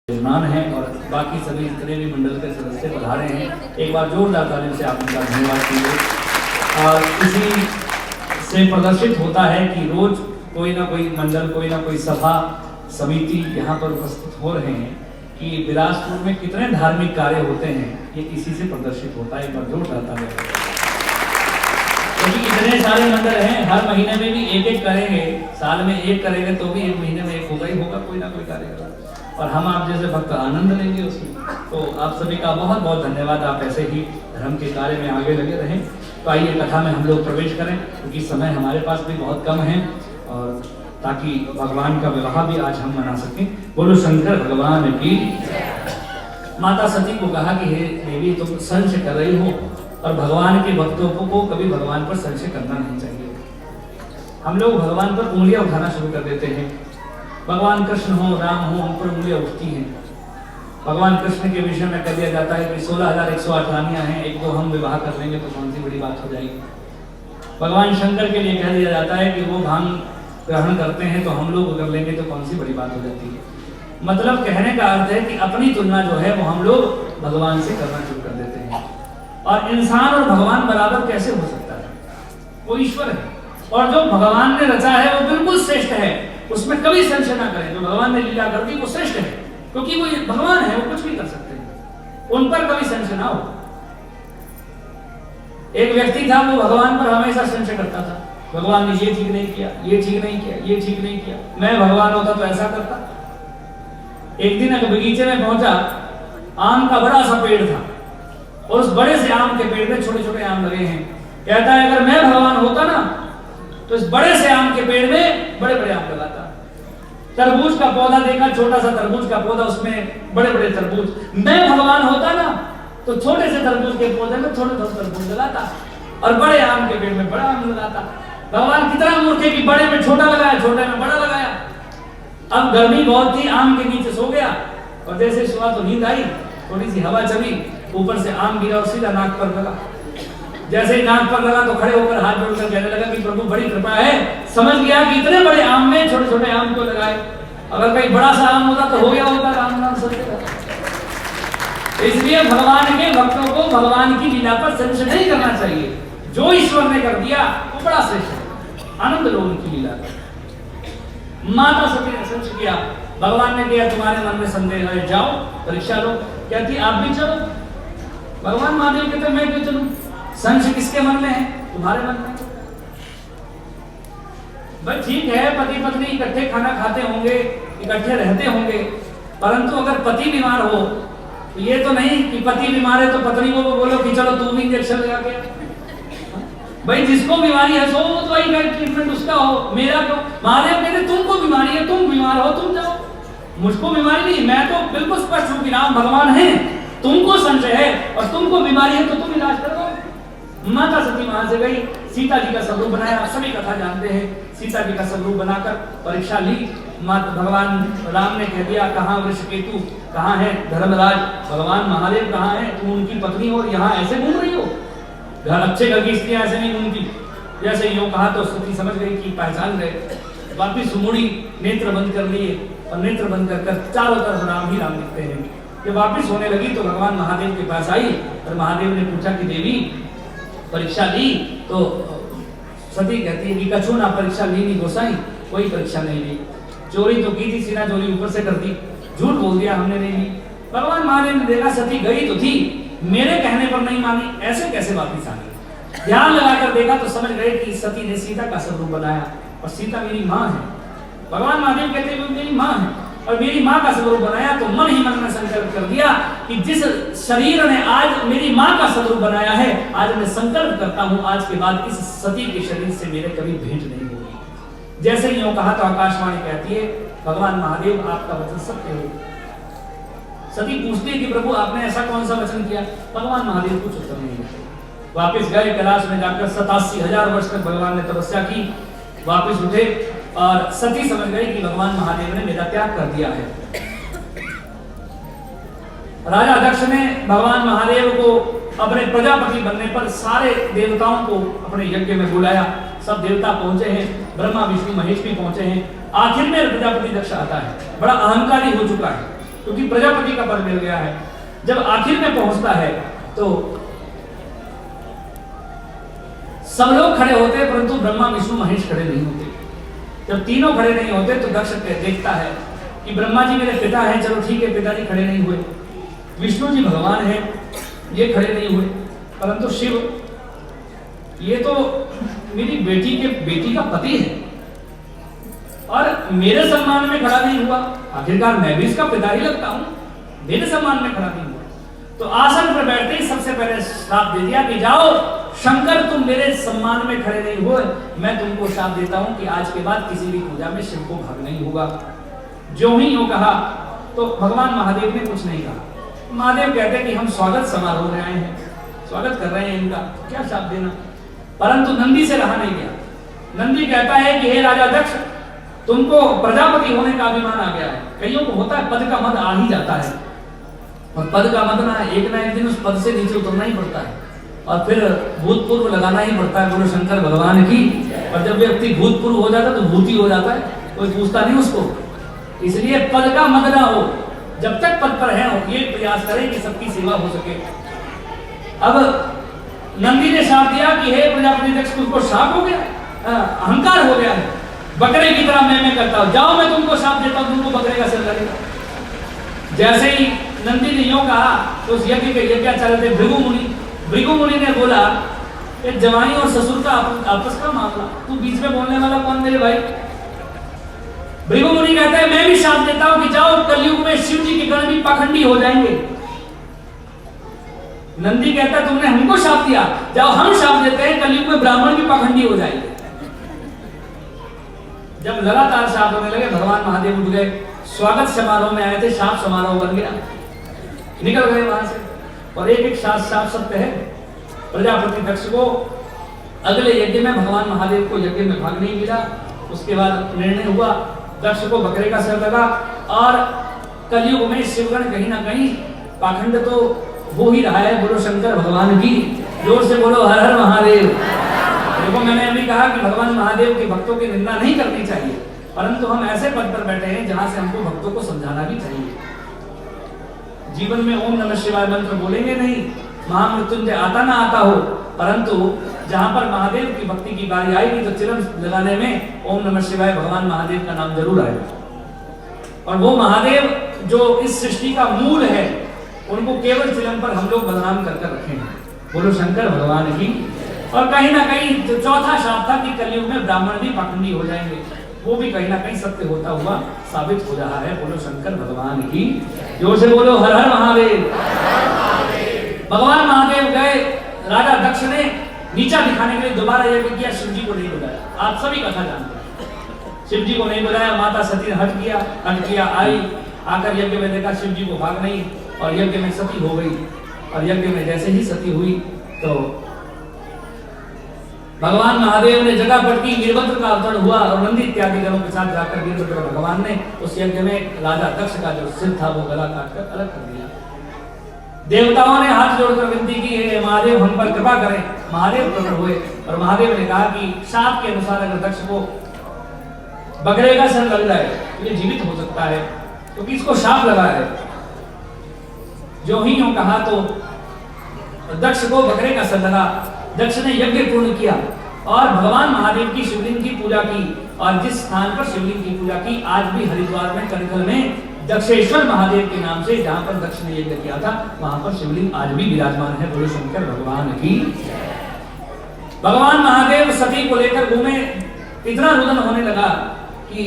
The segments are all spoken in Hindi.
मेहमान हैं और बाकी सभी जितने भी मंडल के सदस्य पधारे हैं, एक बार जोरदार तालियों से आप उनका धन्यवाद कीजिए। और इसी से प्रदर्शित होता है कि रोज कोई ना कोई मंडल, कोई ना कोई सभा समिति यहाँ पर उपस्थित हो रहे हैं कि बिलासपुर में कितने धार्मिक कार्य होते हैं, ये इसी से प्रदर्शित होता है। एक बार जोरदार तालियां। क्योंकि इतने सारे मंडल हैं, हर महीने में भी एक एक करेंगे, साल में एक करेंगे तो भी एक महीने में एक होगा ही होगा कोई ना कोई कार्यक्रम, और हम आप जैसे भक्त आनंद लेंगे उसमें। तो आप सभी का बहुत बहुत धन्यवाद। आप ऐसे ही धर्म के कार्य में आगे लगे रहें। तो आइए कथा में हम लोग प्रवेश करें, क्योंकि समय हमारे पास भी बहुत कम है, और ताकि भगवान का विवाह भी आज हम मना सकें। बोलो शंकर भगवान की। माता सती को कहा कि हे देवी, तुम संशय कर रही हो, और भगवान के भक्तों को कभी भगवान पर संशय करना नहीं चाहिए। हम लोग भगवान पर उंगलियां उठाना शुरू कर देते हैं। भगवान कृष्ण हो, राम हो, उन पर उंगलियां उठती हैं। भगवान कृष्ण के विषय में कह दिया जाता है कि 16,108 रानियां हैं, एक दो हम विवाह कर लेंगे तो कौन सी बड़ी बात हो जाएगी। भगवान शंकर के लिए कह दिया जाता है कि वो भांग ग्रहण करते हैं तो हम लोग कर लेंगे तो कौन सी बड़ी बात हो जाती है। मतलब कहने का अर्थ है कि अपनी तुलना जो है वो हम लोग भगवान से करना शुरू कर देते हैं। और इंसान और भगवान बराबर कैसे हो सकता है? वो ईश्वर है, और जो भगवान ने रचा है वो बिल्कुल श्रेष्ठ है, उसमें कभी संशय ना करें। जो भगवान ने लीला कर दी वो श्रेष्ठ है, क्योंकि वो भगवान है, वो कुछ भी कर सकते हैं, उन पर कभी संशय ना हो। एक व्यक्ति था, वो भगवान पर हमेशा संशय करता था। भगवान ने ये ठीक नहीं किया, ये ठीक नहीं किया, ये ठीक नहीं किया, मैं भगवान होता तो ऐसा करता। एक दिन एक बगीचे में पहुंचा, आम का बड़ा सा पेड़ था, और उस बड़े से आम के पेड़ में छोटे छोटे आम लगे हैं। कहता है अगर मैं भगवान होता ना तो इस बड़े से आम के पेड़ में बड़े बड़े आम लगाता। तरबूज का पौधा देखा, छोटा सा तरबूज का पौधा, उसमें बड़े बड़े तरबूज। मैं भगवान होता ना तो छोटे से तरबूज के पौधे में छोटे छोटे तरबूज लगाता, और बड़े आम के पेड़ में बड़ा आम लगाता। भगवान कितना मूर्ख है कि बड़े में छोटा लगाया, छोटे में बड़ा लगाया। अब गर्मी बहुत थी, आम के नीचे सो गया, और जैसे सोआ तो नींद आई, थोड़ी सी हवा चली, ऊपर से आम गिरा और सीधा नाक पर लगा। जैसे ही नाक पर लगा तो खड़े होकर हाथ जोड़कर कहने लगा कि प्रभु बड़ी कृपा है, समझ गया कि इतने बड़े आम में छोटे छोटे आम को लगाए। अगर कहीं बड़ा सा आम होता तो हो गया होता राम नाम सत्य। इसलिए भगवान के भक्तों को भगवान की लीला पर संशय नहीं करना चाहिए। जो ईश्वर ने कर दिया वो बड़ा श्रेष्ठ है, आनंद लो उनकी लीला का। माता सती ने संशय किया, भगवान ने कहा तुम्हारे मन में संदेह है, जाओ परीक्षा लो। कहती आप भी चलो। भगवान महादेव कहते मैं क्यों चलूं? संशय किसके मन में है? तुम्हारे मन में। भाई ठीक है, पति पत्नी इकट्ठे खाना खाते होंगे, इकट्ठे रहते होंगे, परंतु अगर पति बीमार हो तो ये तो नहीं कि पति बीमार है तो पत्नी को बोलो कि चलो तू भी इंजेक्शन लगा के। भाई जिसको बीमारी है सो दवाई का ट्रीटमेंट उसका हो, मेरा क्यों? महादेव कहते तुमको बीमारी है, तुम बीमार हो, तुम जाओ। मुझको बीमारी नहीं, मैं तो बिल्कुल स्पष्ट हूं कि राम भगवान है। तुमको संशय है और तुमको बीमारी है तो तुम इलाज करो। माता सती वहां से गई, सीता जी का स्वरूप बनाया, सभी कथा जानते हैं। सीता जी का स्वरूप बनाकर परीक्षा ली। माता भगवान राम ने कह दिया कहाँ वृषकेतु, कहाँ है धर्मराज, भगवान महादेव कहाँ है? तुम उनकी पत्नी हो और यहाँ ऐसे घूम रही हो? घर अच्छे घर की स्त्रियां ऐसे नहीं घूमती। जैसे यूं कहा तो सती समझ गई कि पहचान गए। वापिस मुड़ी, नेत्र बंद कर लिए, और नेत्र बंद कर चारों तरफ राम ही राम दिखते हैं। जब वापिस होने लगी तो भगवान महादेव के पास आई, और महादेव ने पूछा कि देवी परीक्षा ली? तो सती कहती है कि कछु ना परीक्षा ली नहीं गोसाई, कोई परीक्षा नहीं ली। चोरी तो की थी, सीना चोरी ऊपर से कर दी, झूठ बोल दिया हमने नहीं ली। भगवान महादेव ने देखा सती गई तो थी, मेरे कहने पर नहीं मानी, ऐसे कैसे वापिस आ गई? ध्यान लगाकर देखा तो समझ गए कि सती ने सीता का स्वरूप बनाया, और सीता मेरी माँ है। भगवान महादेव कहते हैं मेरी माँ है, और मेरी माँ का स्वरूप बनाया। तो मन ही मन में संकल्प कर दिया कि जिस शरीर ने आज मेरी माँ का स्वरूप बनाया है, आज मैं संकल्प करता हूँ आज के बाद इस सती के शरीर से मेरे कभी भेंट नहीं होगी। जैसे ही यूं कहा तो आकाशवाणी कहती है भगवान महादेव आपका वचन सत्य हो। सती पूछती है कि प्रभु आपने ऐसा कौन सा वचन किया? भगवान महादेव कुछ उत्तर नहीं देते। वापिस गए कैलाश में जाकर 87,000 वर्ष तक भगवान ने तपस्या की। वापिस उठे और सती समझ गई कि भगवान महादेव ने मेरा त्याग कर दिया है। राजा दक्ष ने भगवान महादेव को अपने प्रजापति बनने पर सारे देवताओं को अपने यज्ञ में बुलाया। सब देवता पहुंचे हैं, ब्रह्मा विष्णु महेश भी पहुंचे हैं। आखिर में प्रजापति दक्ष आता है, बड़ा अहंकारी हो चुका है। क्योंकि प्रजापति का पद मिल गया है। जब आखिर में पहुंचता है तो सब लोग खड़े होते हैं, परंतु ब्रह्मा विष्णु महेश खड़े नहीं होते। जब तीनों खड़े नहीं होते तो दक्ष देखता है कि ब्रह्मा जी मेरे पिता हैं, चलो ठीक है, पिताजी खड़े नहीं हुए, विष्णु जी भगवान हैं, ये खड़े नहीं हुए, परंतु शिव ये तो मेरी बेटी का पति है और मेरे सम्मान में खड़ा नहीं हुआ, आखिरकार मैं भी इसका पिता ही लगता हूं, मेरे सम्मान में खड़ा नहीं हुआ। तो आसन पर बैठते ही सबसे पहले श्राप दे दिया कि जाओ शंकर, तुम मेरे सम्मान में खड़े नहीं हुए, मैं तुमको श्राप देता हूं कि आज के बाद किसी भी पूजा में शिव को भाग नहीं होगा। जो ही यूं कहा तो भगवान महादेव ने कुछ नहीं कहा। महादेव कहते कि हम स्वागत समारोह में आए हैं, स्वागत कर रहे हैं इनका, क्या श्राप देना। परंतु नंदी से रहा नहीं गया। नंदी कहता है कि हे राजा दक्ष, तुमको प्रजापति होने का अभिमान आ गया है। कईयों को होता है, पद का मद आ ही जाता है, और पद का मद ना एक दिन उस पद से नीचे उतरना ही पड़ता है और फिर भूतपूर्व लगाना ही पड़ता है, बोलो शंकर भगवान की। और जब व्यक्ति भूतपूर्व हो जाता है तो भूत ही हो जाता है, कोई पूछता नहीं उसको। इसलिए पद का मद ना हो, जब तक पद पर है ये प्रयास करें कि सबकी सेवा हो सके। अब नंदी ने श्राप दिया कि हे प्रजापति दक्ष, तुमको श्राप हो गया, अहंकार हो गया है, बकरे की तरह मैं करता हूं, जाओ मैं तुमको श्राप देता हूं, तुमको बकरे का सिर लगेगा। जैसे ही नंदी ने यूं कहा तो उस यज्ञ के यज्ञाचार्य थे भृगु मुनि ने बोला, जवाई और ससुर का आपस का मामला, तू बीच में बोलने वाला कौन मेरे भाई। भृगु मुनि कहते हैं मैं भी श्राप देता हूं कि जाओ कलयुग में शिव जी के गण भी पाखंडी हो जाएंगे। नंदी कहता है तुमने हमको श्राप दिया, जाओ हम श्राप देते हैं कलयुग में ब्राह्मण भी पाखंडी हो जाएंगे। जब लगातार श्राप होने लगे भगवान महादेव उठ गए, स्वागत समारोह में आए थे, श्राप समारोह बन गया, निकल गए वहां से। और एक श्राप सत्य है, प्रजापति दक्ष को अगले यज्ञ में भगवान महादेव को यज्ञ में भाग नहीं मिला। उसके बाद निर्णय हुआ दक्ष को बकरे का सिर लगा, और कलयुग में शिवगण कहीं ना कहीं पाखंड तो हो ही रहा है। बोलो शंकर भगवान की, जोर से बोलो हर हर महादेव। देखो मैंने अभी कहा कि भगवान महादेव के भक्तों की निंदा नहीं करनी चाहिए, परंतु हम ऐसे पद पर बैठे हैं जहां से हमको भक्तों को समझाना भी चाहिए। जीवन में ओम नमः शिवाय मंत्र बोलेंगे नहीं, महामृत्युंजय आता ना आता हो, परंतु जहां पर महादेव की भक्ति की बारी आएगी तो चिलम लगाने में ओम नमः शिवाय भगवान महादेव का नाम जरूर आएगा। और वो महादेव जो इस सृष्टि का मूल है, उनको केवल चिलम पर हम लोग बदनाम कर रखे हैं। बोलो शंकर भगवान की। और कहीं ना कहीं जो चौथा श्राप था कि कलयुग में ब्राह्मण भी पाखंडी हो जाएंगे, वो भी कहीं ना कहीं सत्य होता हुआ साबित हो रहा है। बोलो शंकर भगवान की, जोर से बोलो हर हर महादेव। भगवान महादेव गए, राजा दक्ष ने नीचा दिखाने के लिए दोबारा यज्ञ किया, शिव जी को नहीं बुलाया। आप सभी कथा जानते हैं, शिव जी को नहीं बुलाया, माता सती ने हट किया, आई आकर यज्ञ में देखा शिव जी को भाग नहीं, और यज्ञ में सती हो गई। और यज्ञ में जैसे ही सती हुई तो भगवान महादेव ने जगह पटकी, वीरभद्र का अवतरण हुआ, और नंदी इत्यादि गणों के साथ जाकर वीरभद्र भगवान ने उस यज्ञ में राजा दक्ष का जो सिर था वो गला काटकर अलग कर दिया। देवताओं ने हाथ जोड़कर विनती की, हे महादेव हम पर कृपा करें। महादेव प्रकट हुए और महादेव ने कहा कि शाप के अनुसार अगर दक्ष को बकरे का सिर लग जाए तो ये जीवित हो सकता है, क्योंकि इसको शाप लगा है। जो ही यूं कहा तो दक्ष को बकरे का सिर लगा। दक्ष ने यज्ञ पूर्ण किया और भगवान महादेव की शिवलिंग की पूजा की, और जिस स्थान पर शिवलिंग की पूजा की आज भी हरिद्वार में कनखल में दक्षेश्वर महादेव के नाम से, जहां पर दक्ष ने यज्ञ किया था, वहां पर शिवलिंग आज भी विराजमान है। बोलो शंकर भगवान की। भगवान महादेव सती को लेकर घूमे, इतना रुदन होने लगा कि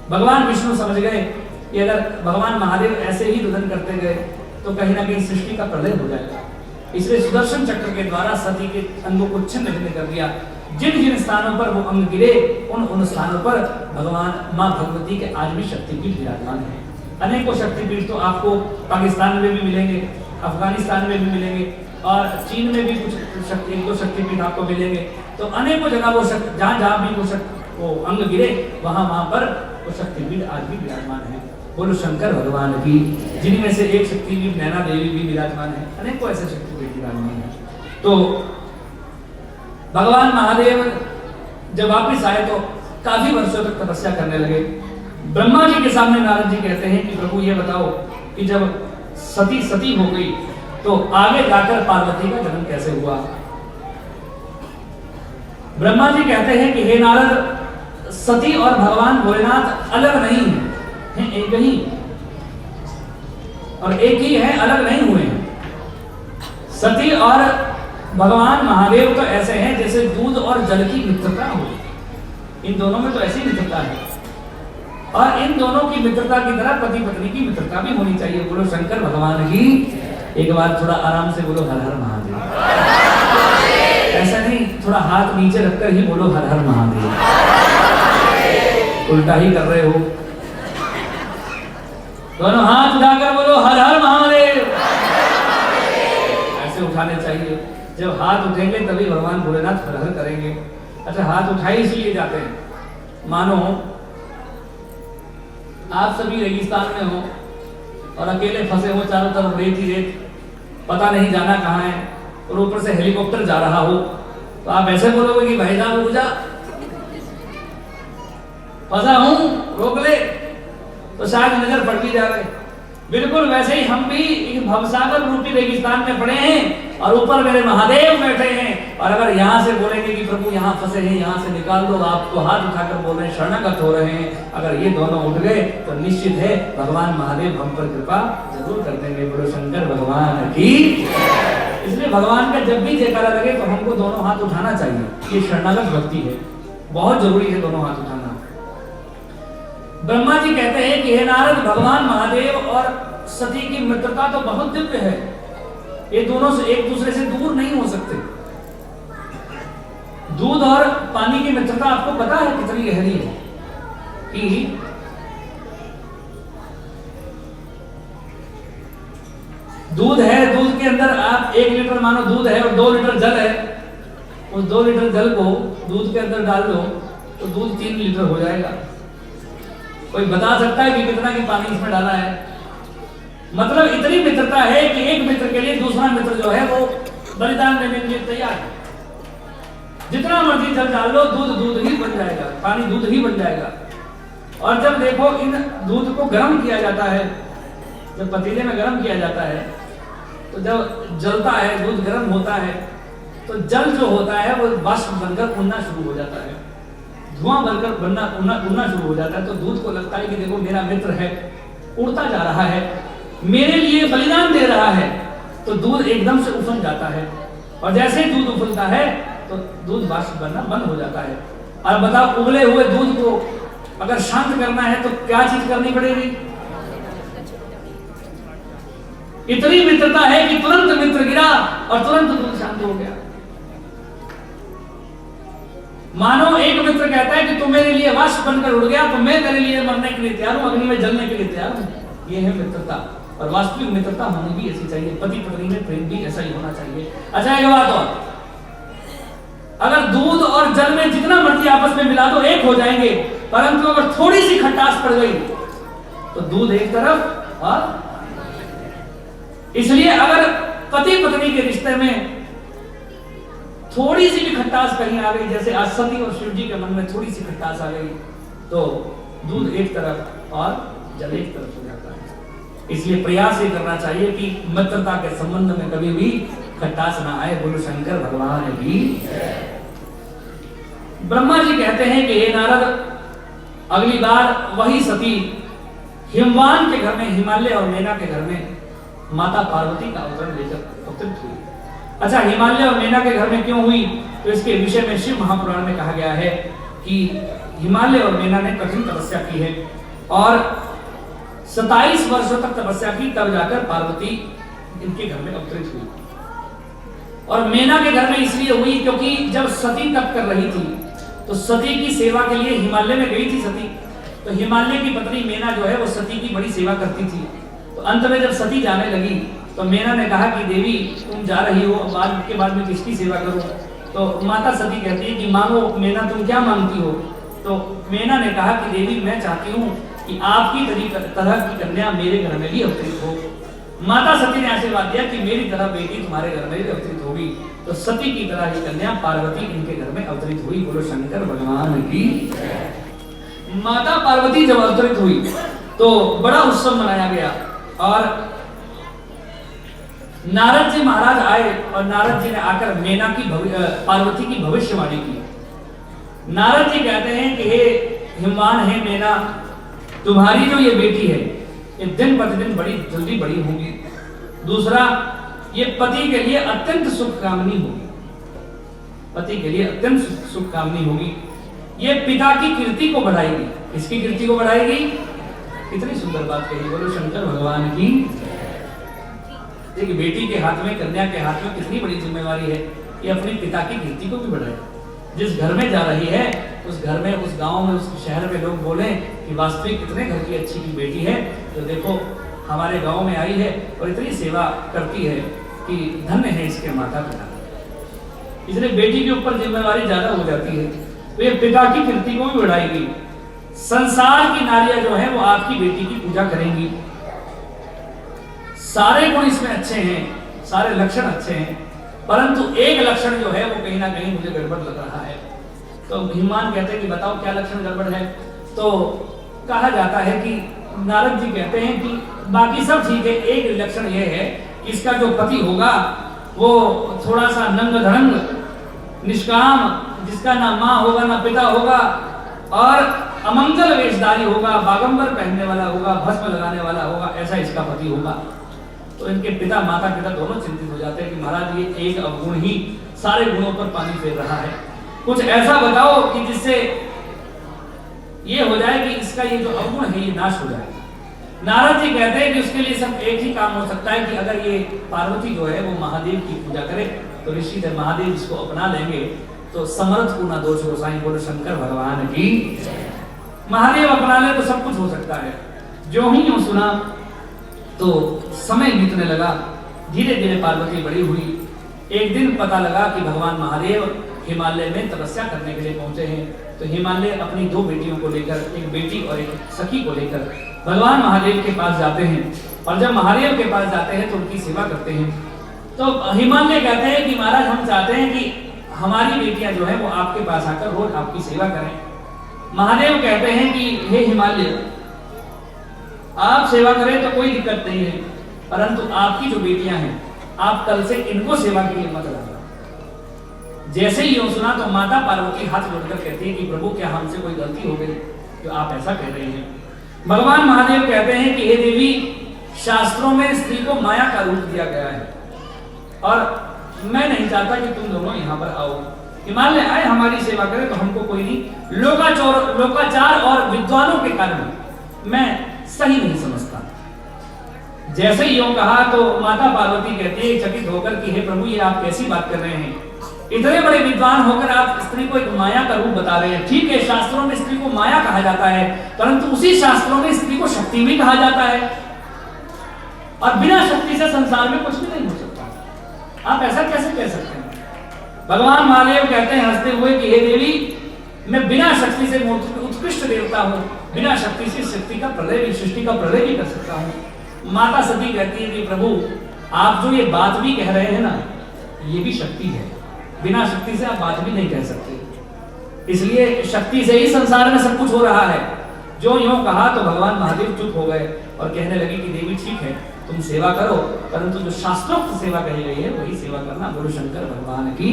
भगवान विष्णु समझ गए कि अगर भगवान महादेव ऐसे ही रुदन करते गए तो कहीं ना कहीं सृष्टि का प्रलय हो जाएगा। इसलिए सुदर्शन चक्र के द्वारा सती के अंगों को छिन्न भिन्न कर दिया। जिन जिन स्थानों पर वो अंग गिरे उन स्थानों पर भगवान मां भगवती के आज भी शक्तिपीठ विराजमान है। अनेकों शक्तिपीठ तो आपको पाकिस्तान में भी मिलेंगे, अफगानिस्तान में भी मिलेंगे, और चीन में भी कुछ शक्तिपीठ आपको मिलेंगे। तो अनेकों जगह वो जहाँ जहाँ भी वो अंग गिरे वहां पर वो शक्तिपीठ आज भी विराजमान है। बोलो शंकर भगवान की। जिनमें से एक शक्तिपीठ नैना देवी भी विराजमान है, अनेकों ऐसे शक्तिपीठ विराजमान है। तो भगवान महादेव जब वापिस आए तो काफी वर्षों तक तपस्या करने लगे। ब्रह्मा जी के सामने नारद जी कहते हैं कि प्रभु ये बताओ कि जब सती सती हो गई तो आगे जाकर पार्वती का जन्म कैसे हुआ। ब्रह्मा जी कहते हैं कि हे नारद, सती और भगवान भोलेनाथ अलग नहीं हैं, एक ही, और एक ही है, अलग नहीं हुए हैं। सती और भगवान महादेव तो ऐसे हैं जैसे दूध और जल की मित्रता हो, इन दोनों में तो ऐसी मित्रता है, और इन दोनों की मित्रता की तरह पति पत्नी की मित्रता भी होनी चाहिए। बोलो शंकर भगवान की। एक बार थोड़ा आराम से बोलो हर हर महादेव। ऐसा नहीं, थोड़ा हाथ नीचे रखकर ही बोलो हर हर महादेव, उल्टा ही कर रहे हो। दोनों हाथ उठाकर बोलो हर हर महादेव, ऐसे उठाने चाहिए। जब हाथ उठेंगे तभी भगवान भोलेनाथ हर हर करेंगे। अच्छा, हाथ उठाए इसलिए जाते हैं, मानो आप सभी रेगिस्तान में हो और अकेले फंसे हो, चारों तरफ रेत ही रेत, पता नहीं जाना कहाँ है, और ऊपर से हेलीकॉप्टर जा रहा हो, तो आप ऐसे बोलोगे कि भाई साहब रुक जा, फंसा हूं, रोक ले, तो शायद नजर पड़ भी जाए। बिल्कुल वैसे ही हम भी भवसागर रूपी रेगिस्तान में पड़े हैं और ऊपर मेरे महादेव बैठे हैं, और अगर यहाँ से बोलेंगे कि प्रभु यहाँ फंसे हैं, यहाँ से निकाल दो, आप तो हाथ उठाकर बोल रहे हैं, शरणागत हो रहे हैं, अगर ये दोनों उठ गए तो निश्चित है भगवान महादेव हम पर कृपा जरूर कर देंगे। बोलो शंकर भगवान की। इसलिए भगवान का जब भी जयकारा लगे तो हमको दोनों हाथ उठाना चाहिए, ये शरणागत भक्ति है, बहुत जरूरी है दोनों हाथ उठाना। ब्रह्मा जी कहते हैं कि हे नारद, भगवान महादेव और सती की मित्रता तो बहुत दिव्य है, ये दोनों से एक दूसरे से दूर नहीं हो सकते। दूध और पानी की मित्रता आपको पता है कितनी गहरी है कि दूध है, दूध के अंदर आप 1 लीटर मानो दूध है और 2 लीटर जल है, उस 2 लीटर जल को दूध के अंदर डाल दो तो दूध 3 लीटर हो जाएगा। कोई बता सकता है कि कितना की पानी इसमें डाला है? मतलब इतनी मित्रता है कि एक मित्र के लिए दूसरा मित्र जो है वो बलिदान देने के लिए तैयार है। जितना मर्जी जल डाल लो, दूध दूध ही बन जाएगा, पानी दूध ही बन जाएगा। और जब देखो इन दूध को गर्म किया जाता है, जब पतीले में गर्म किया जाता है तो जब जलता है, दूध गर्म होता है, तो जल जो होता है वो वाष्प बनकर उड़ना शुरू हो जाता है, धुआं बनकर उड़ना शुरू हो जाता है। तो दूध को लगता है कि देखो मेरा मित्र है, उड़ता जा रहा है, मेरे लिए बलिदान दे रहा है, तो दूध एकदम से उफन जाता है, और जैसे ही दूध उफनता है तो दूध वाष्प बनना बंद हो जाता है। और बताओ, उबले हुए दूध को अगर शांत करना है तो क्या चीज करनी पड़ेगी? इतनी मित्रता है कि तुरंत मित्र गिरा और तुरंत दूध शांत हो गया। मानो एक मित्र कहता है कि तू मेरे लिए वाष्प बनकर उड़ गया, तो मैं तेरे लिए मरने के लिए तैयार हूं, अग्नि में जलने के लिए तैयार हूं। ये है मित्रता, और वास्तविक मित्रता होनी भी ऐसी चाहिए। पति पत्नी में प्रेम भी ऐसा ही होना चाहिए। अच्छा, एक बात और, अगर दूध और जल में जितना मर्जी आपस में मिला दो एक हो जाएंगे, परंतु अगर थोड़ी सी खटास पड़ गई तो दूध एक तरफ, और इसलिए अगर पति पत्नी के रिश्ते में थोड़ी सी भी खटास कहीं आ गई, जैसे आज सती और शिव जी के मन में थोड़ी सी खटास आ गई, तो दूध एक तरफ और जल एक तरफ हो जाता है। इसलिए प्रयास ये करना चाहिए कि मित्रता के संबंध में कभी भी खटास ना आए। बोलो शंकर भगवान की। ब्रह्मा जी कहते हैं कि हे नारद, अगली बार वही सती हिमवान के घर में, हिमालय और मेना के घर में माता पार्वती का अवतरण लेकर अवतरित हुई। अच्छा, हिमालय और मेना के घर में क्यों हुई? तो इसके विषय में शिव महापुराण में कहा गया है कि हिमालय और मेना ने कठिन तपस्या की है और 27 वर्षों तक तपस्या की, तब जाकर पार्वती इनके घर में अवतरित हुई। और मेना के घर में इसलिए हुई क्योंकि जब सती तप कर रही थी तो सती की सेवा के लिए हिमालय में गई थी सती, तो हिमालय की पत्नी मेना जो है वो सती की बड़ी सेवा करती थी। तो अंत में जब सती जाने लगी तो मेना ने कहा कि देवी तुम जा रही हो, बाद के बाद में किसकी सेवा करूं? तो माता सती कहती है कि मांगो मेना, तुम क्या मांगती हो? तो मेना ने कहा कि देवी मैं चाहती हूँ कि आपकी तरह की कन्या मेरे घर में भी अवतरित हो। माता सती ने आशीर्वाद दिया कि मेरी तरह बेटी तुम्हारे घर में भी अवतरित होगी। तो सती की तरह ही कन्या पार्वती इनके घर में अवतरित हुई। बोलो शंकर भगवान की। माता पार्वती जब अवतरित हुई तो बड़ा उत्सव मनाया गया और नारद जी महाराज आए और नारद जी ने आकर मेना की पार्वती की भविष्यवाणी की। नारद जी कहते हैं कि हे हिमवान, हे मेना, तुम्हारी जो ये बेटी है ये दिन प्रतिदिन बड़ी जल्दी बड़ी होगी। दूसरा, ये पति के लिए अत्यंत सुखकामनी होगी, पति के लिए अत्यंत सुखकामनी होगी। ये पिता की कीर्ति को बढ़ाएगी। इसकी कीर्ति को बढ़ाएगी। कितनी सुंदर बात कही, बोलो शंकर भगवान की। देखिए, बेटी के हाथ में, कन्या के हाथ में कितनी बड़ी जिम्मेवारी है कि अपने पिता की कीर्ति को भी बढ़ाए। जिस घर में जा रही है उस घर में, उस गांव में, उस शहर में लोग बोले कि वास्तविक कितने घर की अच्छी की बेटी है, तो देखो हमारे गांव में आई है और इतनी सेवा करती है कि धन्य है इसके माता पिता। इसलिए बेटी के ऊपर जिम्मेवारी ज्यादा हो जाती है, तो ये पिता की कीर्ति को भी बढ़ाएगी। संसार की नारियां जो है वो आपकी बेटी की पूजा करेंगी। सारे गुण इसमें अच्छे हैं, सारे लक्षण अच्छे हैं, परंतु एक लक्षण जो है वो कहीं ना कहीं मुझे गड़बड़ लग रहा है। तो भीमान कहते हैं कि बताओ क्या लक्षण गड़बड़ है। तो कहा जाता है कि नारद जी कहते हैं कि बाकी सब ठीक है, एक लक्षण ये है कि इसका जो पति होगा वो थोड़ा सा नंग धड़ंग, निष्काम, जिसका ना माँ होगा ना पिता होगा, और अमंगल वेशधारी होगा, बागंबर पहनने वाला होगा, भस्म लगाने वाला होगा, ऐसा इसका पति होगा। तो इनके पिता, माता पिता दोनों चिंतित हो जाते हैं कि महाराज ये एक अवगुण ही सारे गुणों पर पानी फेर रहा है, कुछ ऐसा बताओ कि जिससे ये हो जाए कि इसका ये जो अवगुण है ये नाश हो जाए। नारद जी कहते हैं कि उसके लिए सब एक ही काम हो सकता है कि अगर ये पार्वती जो है वो महादेव की पूजा करे तो ऋषि महादेव इसको अपना लेंगे तो समर्थ पूर्ण दोष गोसाई, बोलो शंकर भगवान की। महादेव अपना ले तो सब कुछ हो सकता है। जो ही यूं सुना तो समय बीतने लगा, धीरे धीरे पार्वती बड़ी हुई। एक दिन पता लगा कि भगवान महादेव हिमालय में तपस्या करने के लिए पहुंचे हैं। तो हिमालय अपनी दो बेटियों को लेकर, एक बेटी और एक सखी को लेकर भगवान महादेव के पास जाते हैं। और जब महादेव के पास जाते हैं तो उनकी सेवा करते हैं। तो हिमालय कहते हैं कि महाराज हम चाहते हैं कि हमारी बेटियां जो है वो आपके पास आकर रोज आपकी सेवा करें। महादेव कहते हैं कि हे हिमालय, आप सेवा करें तो कोई दिक्कत नहीं है, परंतु आपकी जो बेटियां हैं आप कल से इनको सेवा के लिए मत लाना। जैसे ही यूं सुना तो माता पार्वती हाथ जोड़कर कहती है कि प्रभु क्या हमसे कोई गलती हो गई जो आप ऐसा कह रहे हैं। भगवान महादेव कहते हैं कि हे देवी, शास्त्रों में स्त्री को माया का रूप दिया गया है और मैं नहीं चाहता कि तुम दोनों यहाँ पर आओ। हिमालय आए हमारी सेवा करे तो हमको कोई नहीं, लोकाचार और विद्वानों के कारण मैं सही नहीं समझता। जैसे ही यूं कहा तो माता पार्वती कहती है चकित होकर कि हे प्रभु, ये आप कैसी बात कर रहे हैं? इतने बड़े विद्वान होकर आप स्त्री को एक माया का रूप बता रहे हैं। ठीक है, शास्त्रों में स्त्री को माया कहा जाता है, परंतु उसी शास्त्रों में स्त्री को शक्ति भी कहा जाता है और बिना शक्ति से संसार में कुछ भी नहीं हो सकता। आप ऐसा कैसे कह सकते हैं? भगवान महादेव कहते हैं हंसते हुए कि हे देवी, मैं बिना शक्ति से उत्कृष्ट देवता हूँ, बिना शक्ति से शक्ति का प्रलय भी, सृष्टि का प्रलय भी कर सकता हूँ। माता सती कहती है कि प्रभु, आप जो ये बात भी कह रहे हैं ना, ये भी शक्ति है, बिना शक्ति से आप बात भी नहीं कह सकते। इसलिए शक्ति से ही संसार में सब कुछ हो रहा है। जो यूं कहा तो भगवान महादेव चुप हो गए और कहने लगे कि देवी ठीक है, तुम सेवा करो, परंतु जो शास्त्रोक्त सेवा कही गई है वही सेवा करना, बोलो शंकर भगवान की।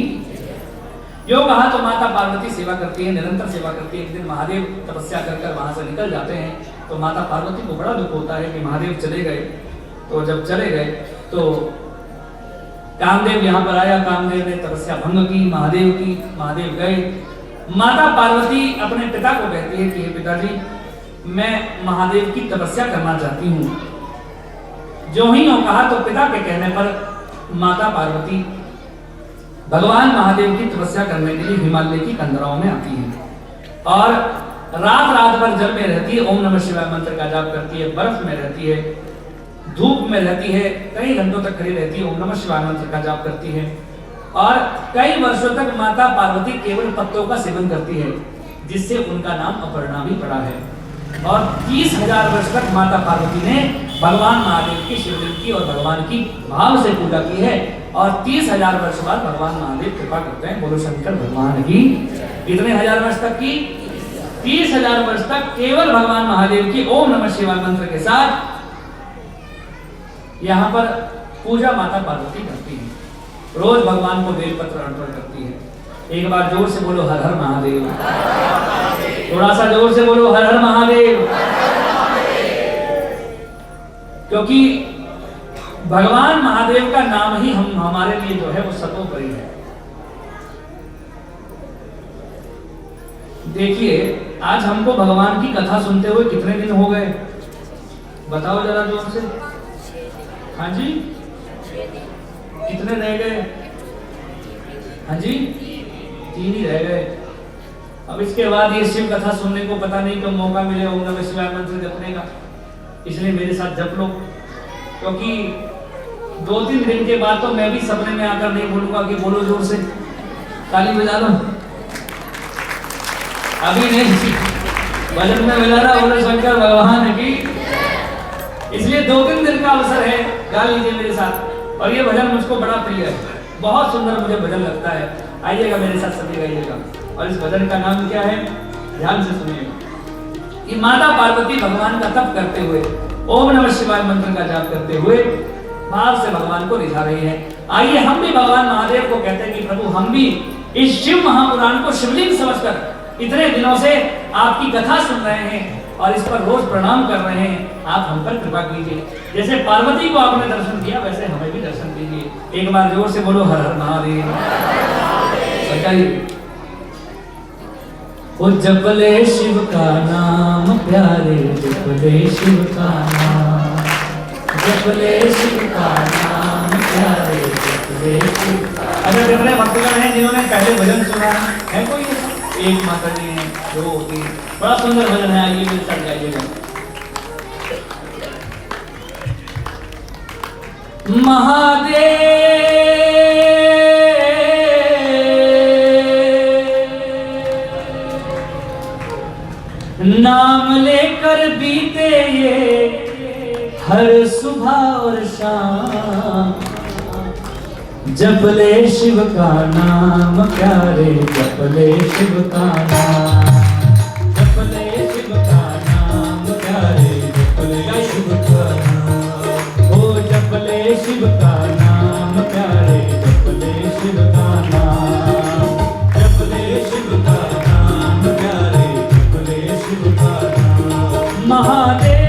यो कहा तो माता पार्वती सेवा करती है, निरंतर सेवा करती है। एक दिन महादेव तपस्या कर वहां से निकल जाते हैं तो माता पार्वती को बड़ा दुख होता है कि महादेव चले गए। तो जब चले गए तो कामदेव यहाँ पर आया, कामदेव ने तपस्या भंग की महादेव की, महादेव गए। माता पार्वती अपने पिता को कहती है कि हे पिताजी, मैं महादेव की तपस्या करना चाहती हूँ। जो ही यूं कहा तो पिता के कहने पर माता पार्वती भगवान महादेव की तपस्या करने के लिए हिमालय की कंदराओं में आती है और रात भर जल में रहती है, ओम नमः शिवाय मंत्र का जाप करती है, बर्फ में रहती है, धूप में रहती है, कई घंटों तक खड़ी रहती है, ओम नमः शिवाय मंत्र का जाप करती है और कई वर्षों तक माता पार्वती केवल पत्तों का सेवन करती है, जिससे उनका नाम अपर्णा भी पड़ा है। और 30,000 वर्ष तक माता पार्वती ने भगवान महादेव की, शिवलिंग की और भगवान की भाव से पूजा की है और 30,000 वर्ष बाद भगवान महादेव कृपा करते हैं, बोलो शंकर भगवान की। कितने हजार वर्ष तक की? 30,000 वर्ष तक केवल भगवान महादेव की ओम नमः शिवाय मंत्र के साथ यहाँ पर पूजा माता पार्वती करती है। रोज भगवान को बेलपत्र अर्पण करती है। एक बार जोर से बोलो हर हर महादेव, थोड़ा सा जोर से बोलो हर हर महादेव। क्योंकि भगवान महादेव का नाम ही हम हमारे लिए जो है वो सर्वोपरि है। देखिए आज हमको भगवान की कथा सुनते हुए कितने दिन हो गए, बताओ जरा जोर से। हाँ जी, कितने रह गए? हाँ जी, 3 ही रह गए। अब इसके बाद ये शिव कथा सुनने को पता नहीं कब मौका मिले ओम नमः शिवाय मंत्र जपने का, इसलिए मेरे साथ जप लो। क्योंकि 2-3 दिन के बाद तो मैं भी सपने में आकर नहीं बोलूंगा कि बोलो जोर से, ताली बजा लो। अभी नहीं, भजन में मिला रहा बोले शंकर भगवान की। इसलिए 2-3 दिन का अवसर है, गा लीजिए मेरे साथ। और ये भजन मुझको बड़ा प्रिय है, बहुत सुंदर मुझे भजन लगता है। आइएगा मेरे साथ सभी गाइएगा। और इस भजन का नाम क्या है, ध्यान से सुनिएगा। कि माता पार्वती भगवान का तप करते हुए ओम नमः शिवाय मंत्र का जाप करते हुए भाव से भगवान को रिझा रही है। आइए हम भी भगवान महादेव को कहते हैं कि प्रभु हम भी इस शिव महापुराण को शिवलिंग समझकर इतने दिनों से आपकी कथा सुन रहे हैं और इस पर रोज प्रणाम कर रहे हैं, आप हम पर कृपा कीजिए। जैसे पार्वती को आपने दर्शन किया वैसे हमें भी दर्शन दीजिए। एक बार जोर से बोलो हर हर महादेव। ओ जपले शिव का नाम प्यारे, जपले शिव का नाम, जपले शिव का नाम प्यारे, जपले शिव का। अगर कितने भक्तगण हैं जिन्होंने पहले भजन सुना है कोई? एक माता जी है, 2, 3, बड़ा सुंदर भजन है। आइए मेरे साथ गाइएगा। महादेव नाम लेकर बीते ये हर सुबह और शाम, जपले शिव का नाम प्यारे, जपले शिव का नाम, जपले शिव का नाम प्यारे, जपले शिव का नाम। ओ जपले शिव का नाम प्यारे, जपले शिव का नाम, जपले शिव का नाम प्यारे, जपले शिव का नाम। महादेव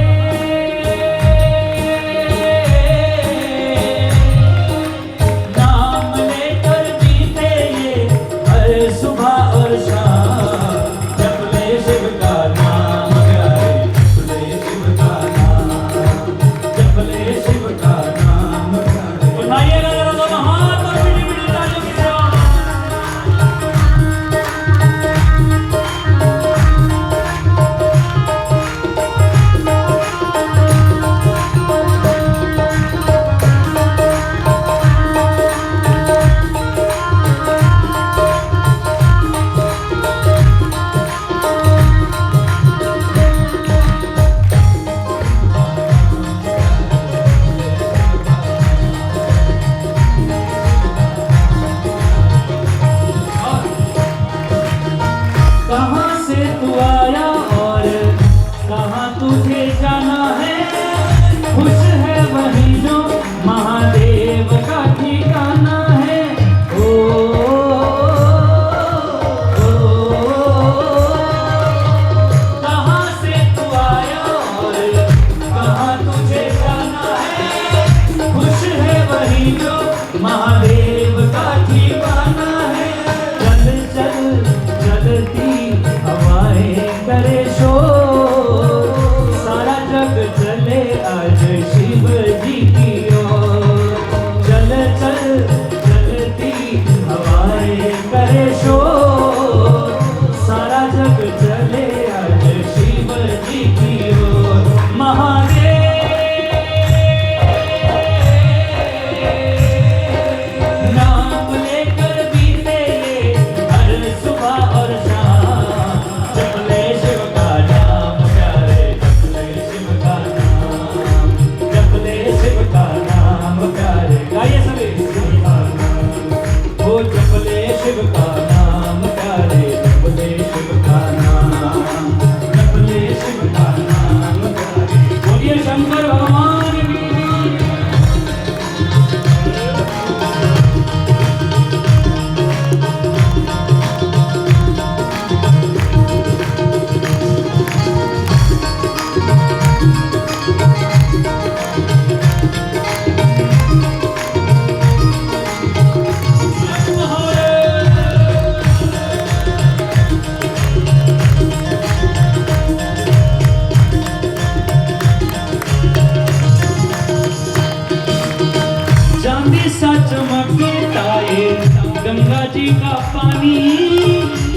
जी का पानी,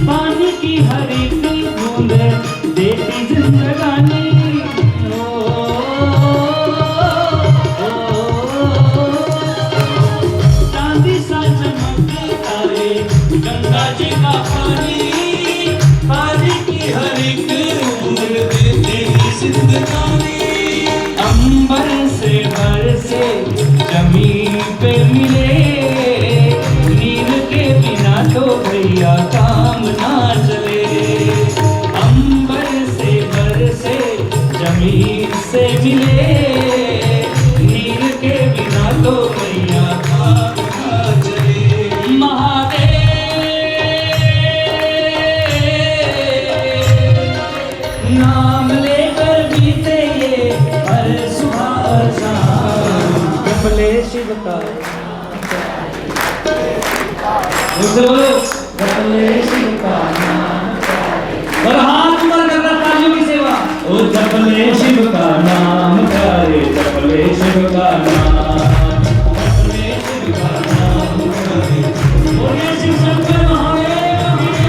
पानी की हर एक बूंद देती जिंदगानी। चांदी सा चमकता है गंगा जी का पानी, पानी की हर एक बूंद देती जिंदगानी। अंबर से बरसे जमीन पे मिले, नीर के बिना तो भैया काम ना चले। अंबर से बरसे जमीन से मिले, नीर के बिना तो भैया काम ना चले। महादेव नाम लेकर बीते ये हर सुबह और शाम, जपले शिव का जपले शिव का नाम। और हाथ ऊपर कर रहा तालियों की सेवा। ओ जपले शिव का नाम करे, जपले शिव का नाम, जपले शिव का नाम करे। बोलिए शिव शंकर महादेव की।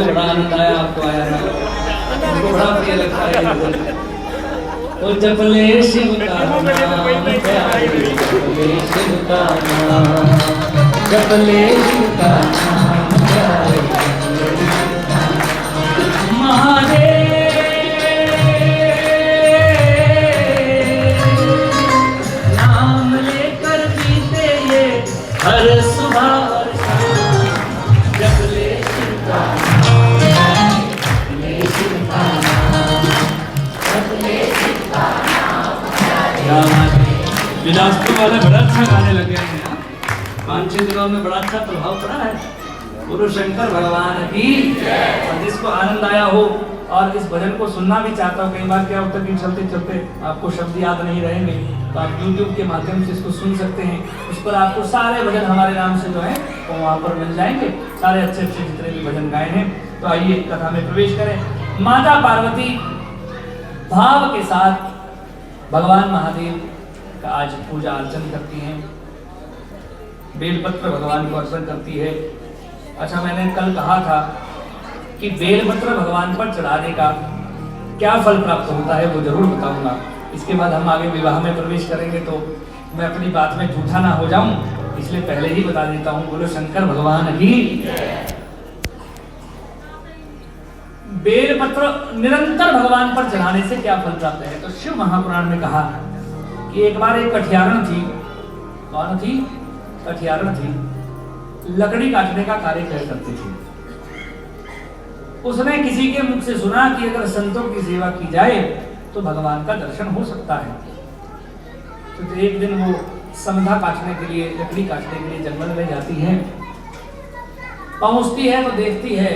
बड़ा आनंद आया आपको, आया ना? हमको बड़ा प्रिय लगता है। ओ जपले शिव का नाम प्यारे, जपले शिव का नाम, जपले शिव का नाम प्यारे। महादेव नाम लेकर बीते ये हर सुबह और शाम, जपले शिव का नाम, जपले शिव का नाम, जपले शिव का नाम प्यारे। बिलासपुर वाले बड़ा अच्छा गाने लगे हैं, 5-6 दिनों में बड़ा अच्छा प्रभाव पड़ा है। गुरु शंकर भगवान की, और जिसको आनंद आया हो और इस भजन को सुनना भी चाहता हूँ। कई बार क्या होता है कि चलते चलते आपको शब्द याद नहीं रहेंगे, तो आप YouTube के माध्यम से इसको सुन सकते हैं। उस पर आपको सारे भजन हमारे नाम से जो है वो वहाँ पर मिल जाएंगे, सारे अच्छे अच्छे जितने भी भजन गाए हैं। तो आइए कथा में प्रवेश करें। माता पार्वती भाव के साथ भगवान महादेव का आज पूजा अर्चन करती हैं, बेलपत्र भगवान को अर्पण करती है। अच्छा, मैंने कल कहा था कि बेलपत्र भगवान पर चढ़ाने का क्या फल प्राप्त होता है वो जरूर बताऊंगा। इसके बाद हम आगे विवाह में प्रवेश करेंगे तो मैं अपनी बात में झूठा ना हो जाऊं, इसलिए पहले ही बता देता हूं। बोलो शंकर भगवान की। बेलपत्र निरंतर भगवान पर चढ़ाने से क्या फल प्राप्त है? तो शिव महापुराण में कहा कि एक बार एक कठियारण थी। कौन थी? कठियारण थी, लकड़ी काटने का कार्य करती थी। उसने किसी के मुख से सुना कि अगर संतों की सेवा की जाए तो भगवान का दर्शन हो सकता है। तो एक दिन वो समधा काटने के लिए, लकड़ी काटने के लिए जंगल में जाती है। पहुंचती है तो देखती है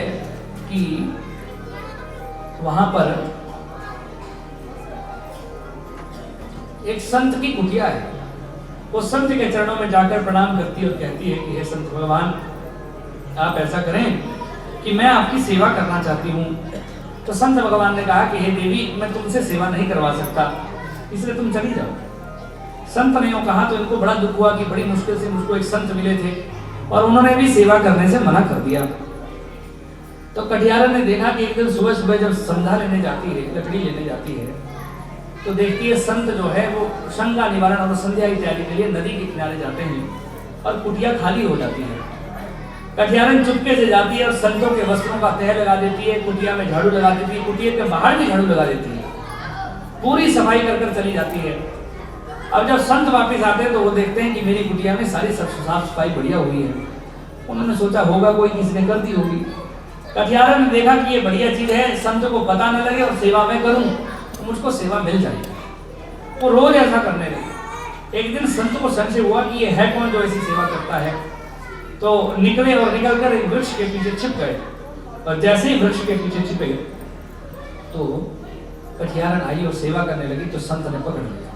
कि वहां पर एक संत की कुटिया है। वो संत के चरणों में जाकर प्रणाम करती है और कहती है कि हे संत भगवान, आप ऐसा करें कि मैं आपकी सेवा करना चाहती हूँ। तो संत भगवान ने कहा कि हे देवी, मैं तुमसे सेवा नहीं करवा सकता, इसलिए तुम चली जाओ। संत ने यूं कहा तो इनको बड़ा दुख हुआ कि बड़ी मुश्किल से मुझको एक संत मिले थे और उन्होंने भी सेवा करने से मना कर दिया। तो कटियारन ने देखा कि एक दिन सुबह सुबह जब संध्या लेने जाती है, लकड़ी लेने जाती है, तो देखती है संत जो है वो शंका निवारण और संध्या इत्यादि के लिए नदी के किनारे जाते हैं और कुटिया खाली हो जाती है। कटियारन चुपके से जाती है और संतों के वस्त्रों का तह लगा देती है, कुटिया में झाड़ू लगा देती है, कुटिया के बाहर भी झाड़ू लगा देती है, पूरी सफाई कर चली जाती है। अब जब संत वापस आते हैं तो वो देखते हैं कि मेरी कुटिया में सारी साफ सफाई बढ़िया हुई है। उन्होंने सोचा होगा कोई किसी ने कर दी होगी। कटियारन ने देखा कि ये बढ़िया चीज है, संत को पता न लगे और सेवा में करूं तो मुझको सेवा मिल जाएगी। वो रोज ऐसा करने लगे। एक दिन संत को संशय हुआ कि ये है कौन जो ऐसी सेवा करता है। तो निकले और निकलकर एक वृक्ष के पीछे छिप गए और जैसे ही वृक्ष के पीछे छिपे तो कटियारन आई और सेवा करने लगी। तो संत ने पकड़ लिया।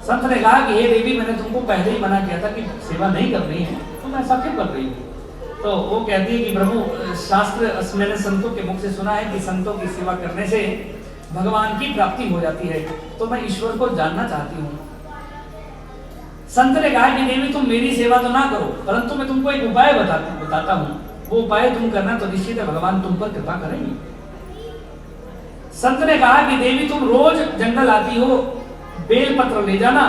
संत ने कहा कि हे देवी, मैंने तुमको पहले ही मना किया था कि सेवा नहीं करनी है, तुम ऐसा क्यों कर रही हो? तो वो कहती है कि प्रभु, शास्त्र मैंने संतों के मुख से सुना है कि संतों की सेवा करने से भगवान की प्राप्ति हो जाती है, तो मैं ईश्वर को जानना चाहती हूँ। संत ने कहा कि देवी, तुम मेरी सेवा तो ना करो, परंतु मैं तुमको एक उपाय बताता हूँ। वो उपाय तुम करना तो निश्चित है भगवान तुम पर कृपा करेंगे। संत ने कहा कि देवी, तुम रोज जंगल आती हो, बेलपत्र ले जाना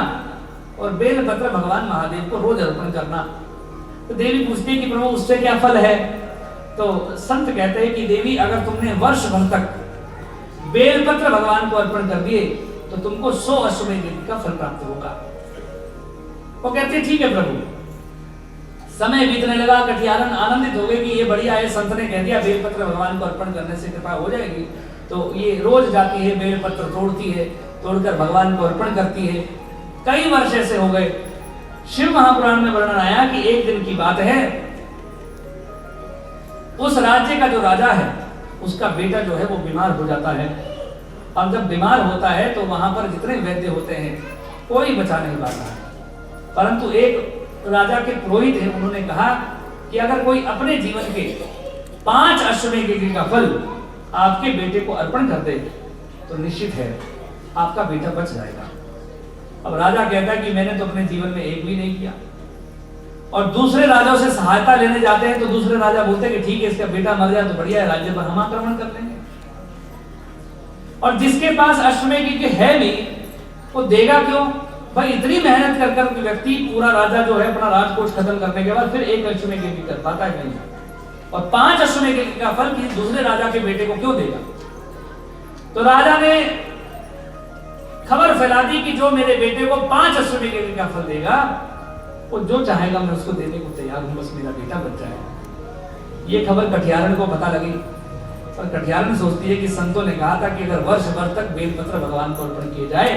और बेलपत्र भगवान महादेव को रोज अर्पण करना। तो देवी पूछती है कि प्रभु उससे क्या फल है? तो संत कहते हैं कि देवी, अगर तुमने वर्ष भर तक बेलपत्र भगवान को अर्पण कर दिए तो तुमको 100 अश्वमेध यज्ञ का फल प्राप्त होगा। वो कहते हैं ठीक है प्रभु। समय बीतने लगा, कटियारन आनंदित हो गए कि ये बढ़िया है, संत ने कह दिया बेलपत्र भगवान को अर्पण करने से कृपा हो जाएगी। तो ये रोज जाती है, बेलपत्र तोड़ती है, तोड़कर भगवान को अर्पण करती है। कई वर्ष ऐसे हो गए। शिव महापुराण में वर्णन आया कि एक दिन की बात है, उस राज्य का जो राजा है उसका बेटा जो है वो बीमार हो जाता है। और जब बीमार होता है तो वहां पर जितने वैद्य होते हैं कोई बचा नहीं पाता है। परंतु एक राजा के पुरोहित हैं, उन्होंने कहा कि अगर कोई अपने जीवन के 5 अश्वमेध यज्ञ का फल आपके बेटे को अर्पण कर दे तो निश्चित है आपका बेटा बच जाएगा। अब राजा कहता है कि मैंने तो अपने जीवन में एक भी नहीं किया। और दूसरे राजाओं से सहायता लेने जाते हैं तो दूसरे राजा बोलते हैं कि ठीक है, इसका बेटा मर जाए तो बढ़िया है, राज्य पर हम आक्रमण कर लेंगे। और जिसके पास अश्वमेध यज्ञ है भी वो देगा क्यों भाई? इतनी मेहनत कर कर व्यक्ति पूरा राजा जो है अपना राजकोष खत्म करने के बाद फिर एक अश्वमेध यज्ञ कर पाता है नहीं, और 5 अश्वमेध यज्ञ का फल किसी दूसरे राजा के बेटे को क्यों देगा? तो राजा ने खबर फैला दी कि जो मेरे बेटे को 5 अश्वमेध यज्ञ का फल देगा वो जो चाहेगा मैं उसको देने को तैयार हूं, बस मेरा बेटा बच जाए। ये खबर कटियारन को पता लगी और कटियारन सोचती है कि संतों ने कहा था कि अगर वर्ष भर तक बेलपत्र भगवान को अर्पण किए जाए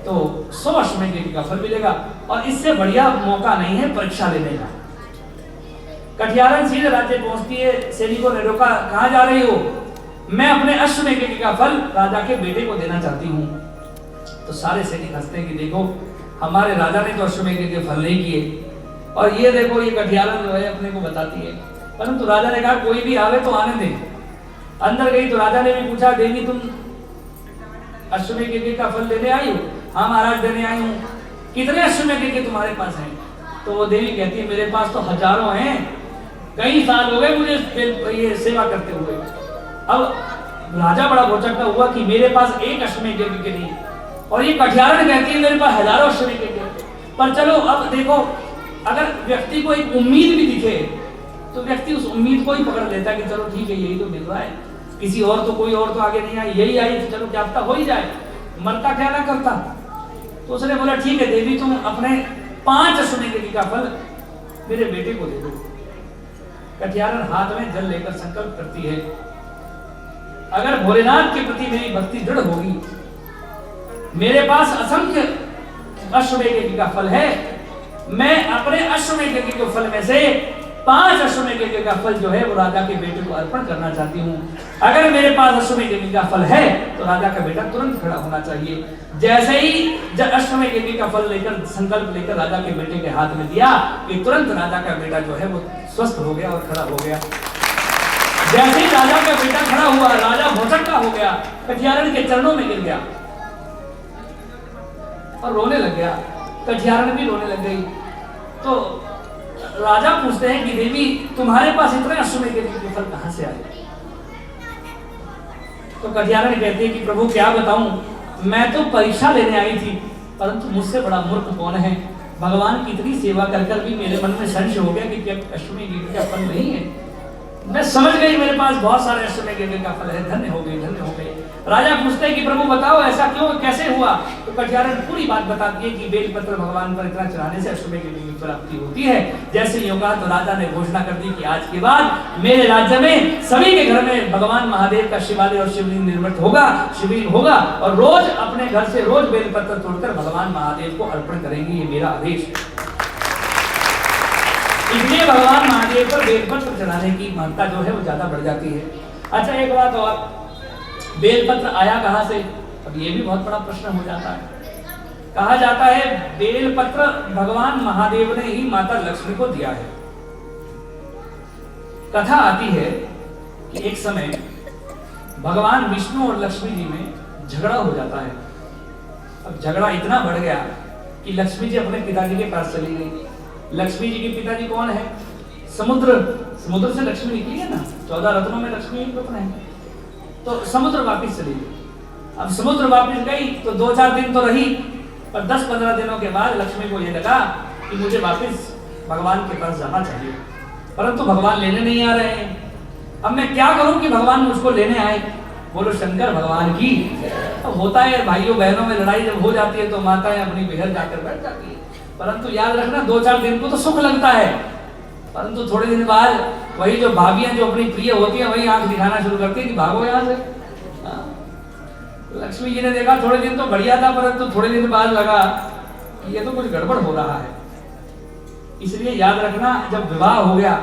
तो 100 अश्वमेध यज्ञ का फल मिलेगा, और इससे बढ़िया मौका नहीं है परीक्षा लेने का। कटियारन सीधे राज्य पहुंचती है। सैनिकों ने रोका, कहां जा रही हो? मैं अपने अश्वमेध यज्ञ का फल राजा के बेटे को देना चाहती हूँ। तो सारे सैनिक हंसते हैं कि देखो हमारे राजा ने तो अश्वमेध यज्ञ फल नहीं किए, और ये देखो ये कटियारन जो है अपने को बताती है। परंतु राजा ने कहा कोई भी आवे तो आने दे। अंदर गई तो राजा ने भी पूछा, देवी तुम अश्वमेध यज्ञ का फल लेने आई हो? हाँ महाराज देने आई हूँ। कितने अश्वमेध यज्ञ तुम्हारे पास हैं? तो वो देवी कहती है मेरे पास तो हजारों हैं, कई साल हो गए मुझे ये सेवा करते हुए। अब राजा बड़ा भौचक्का हुआ कि मेरे पास एक अश्वमेध यज्ञ के नहीं, और ये कटियारन कहती है मेरे पास हजारों अश्वमेध यज्ञ। पर चलो अब देखो, अगर व्यक्ति को एक उम्मीद भी दिखे तो व्यक्ति उस उम्मीद को ही पकड़ लेता कि चलो ठीक है यही तो मिल रहा है, किसी और तो कोई और तो आगे नहीं आई, यही आई तो चलो क्या पता हो ही जाए, मरता क्या ना करता। तो उसने बोला ठीक है देवी, तुम अपने 5 अश्वमेध का फल मेरे बेटे को दे दो। कटियारन हाथ में जल लेकर संकल्प करती है, अगर भोलेनाथ के प्रति मेरी भक्ति दृढ़ होगी, मेरे पास असंख्य अश्वमेध का फल है, मैं अपने अश्वमेध के फल में से 5 अश्वमेध का फल जो है वो राजा के बेटे को अर्पण करना चाहती हूँ। अगर मेरे पास अश्वमेध का फल है तो राजा का बेटा तुरंत खड़ा होना चाहिए। जैसे ही अश्वमेध का फल लेकर संकल्प लेकर राजा के बेटे के हाथ में दिया कि तुरंत राजा का बेटा जो है वो स्वस्थ हो गया और खड़ा हो गया। जैसे ही राजा का बेटा खड़ा हुआ, राजा भौचक्का हो गया, कटियारन के चरणों में गिर गया और रोने लग गया। कटियारन भी रोने लग गई। तो राजा पूछते हैं कि देवी तुम्हारे पास इतने अश्वमेध के फल कहां से आए? तो कटियारन कहती है कि प्रभु क्या बताऊं, मैं तो परीक्षा लेने आई थी, परंतु मुझसे बड़ा मूर्ख कौन है। भगवान की इतनी सेवा कर कर भी मेरे मन में संशय हो गया कि क्या अश्वमेध का फल नहीं है। मैं समझ गई मेरे पास बहुत सारे अश्वमेध का फल है, धन्य हो गई, धन्य हो गई। राजा पूछते हैं कि प्रभु बताओ ऐसा क्यों, कैसे हुआ? तो कटियारन पूरी बात बताती है कि बेलपत्र भगवान पर इतना चढ़ाने से अश्वमेध की प्राप्ति होती है। जैसे ही कहा तो राजा ने घोषणा कर दी कि आज के बाद मेरे राज्य में सभी के घर में भगवान महादेव का शिवालय और शिवलिंग निर्मित होगा, शिवलिंग होगा, और रोज अपने घर से रोज बेलपत्र तोड़कर भगवान महादेव को अर्पण करेंगे, ये मेरा आदेश। इसलिए भगवान महादेव पर बेलपत्र चढ़ाने की महत्ता जो है वो ज्यादा बढ़ जाती है। अच्छा एक बात और, बेलपत्र आया कहां से? अब ये भी बहुत बड़ा प्रश्न हो जाता है। कहा जाता है बेलपत्र भगवान महादेव ने ही माता लक्ष्मी को दिया है। कथा आती है कि एक समय भगवान विष्णु और लक्ष्मी जी में झगड़ा हो जाता है। अब झगड़ा इतना बढ़ गया कि लक्ष्मी जी अपने पिताजी के पास चली गई। लक्ष्मी जी के पिताजी कौन है? समुद्र। समुद्र से लक्ष्मी निकली है ना, 14 रत्नों में लक्ष्मी एक रत्न है। तो समुद्र वापिस चली गई। अब समुद्र वापिस गई तो 2-4 दिन तो रही, पर 10-15 दिनों के बाद लक्ष्मी को यह लगा कि मुझे वापिस भगवान के पास जाना चाहिए, परंतु भगवान लेने नहीं आ रहे हैं। अब मैं क्या करूं कि भगवान मुझको लेने आए? बोलो शंकर भगवान की। अब होता है भाइयों बहनों में लड़ाई जब हो जाती है तो माताएं अपनी बहन जाकर बैठ जाती है, परंतु याद रखना 2-4 दिन को तो सुख लगता है, परंतु थोड़े दिन बाद वही जो भाभियां जो अपनी प्रिय होती है वही आंख दिखाना शुरू करती है कि भागो यहाँ से। लक्ष्मी जी ने देखा थोड़े दिन तो बढ़िया था, परंतु थोड़े दिन बाद लगा कि ये तो कुछ गड़बड़ हो रहा है। इसलिए याद रखना जब विवाह हो गया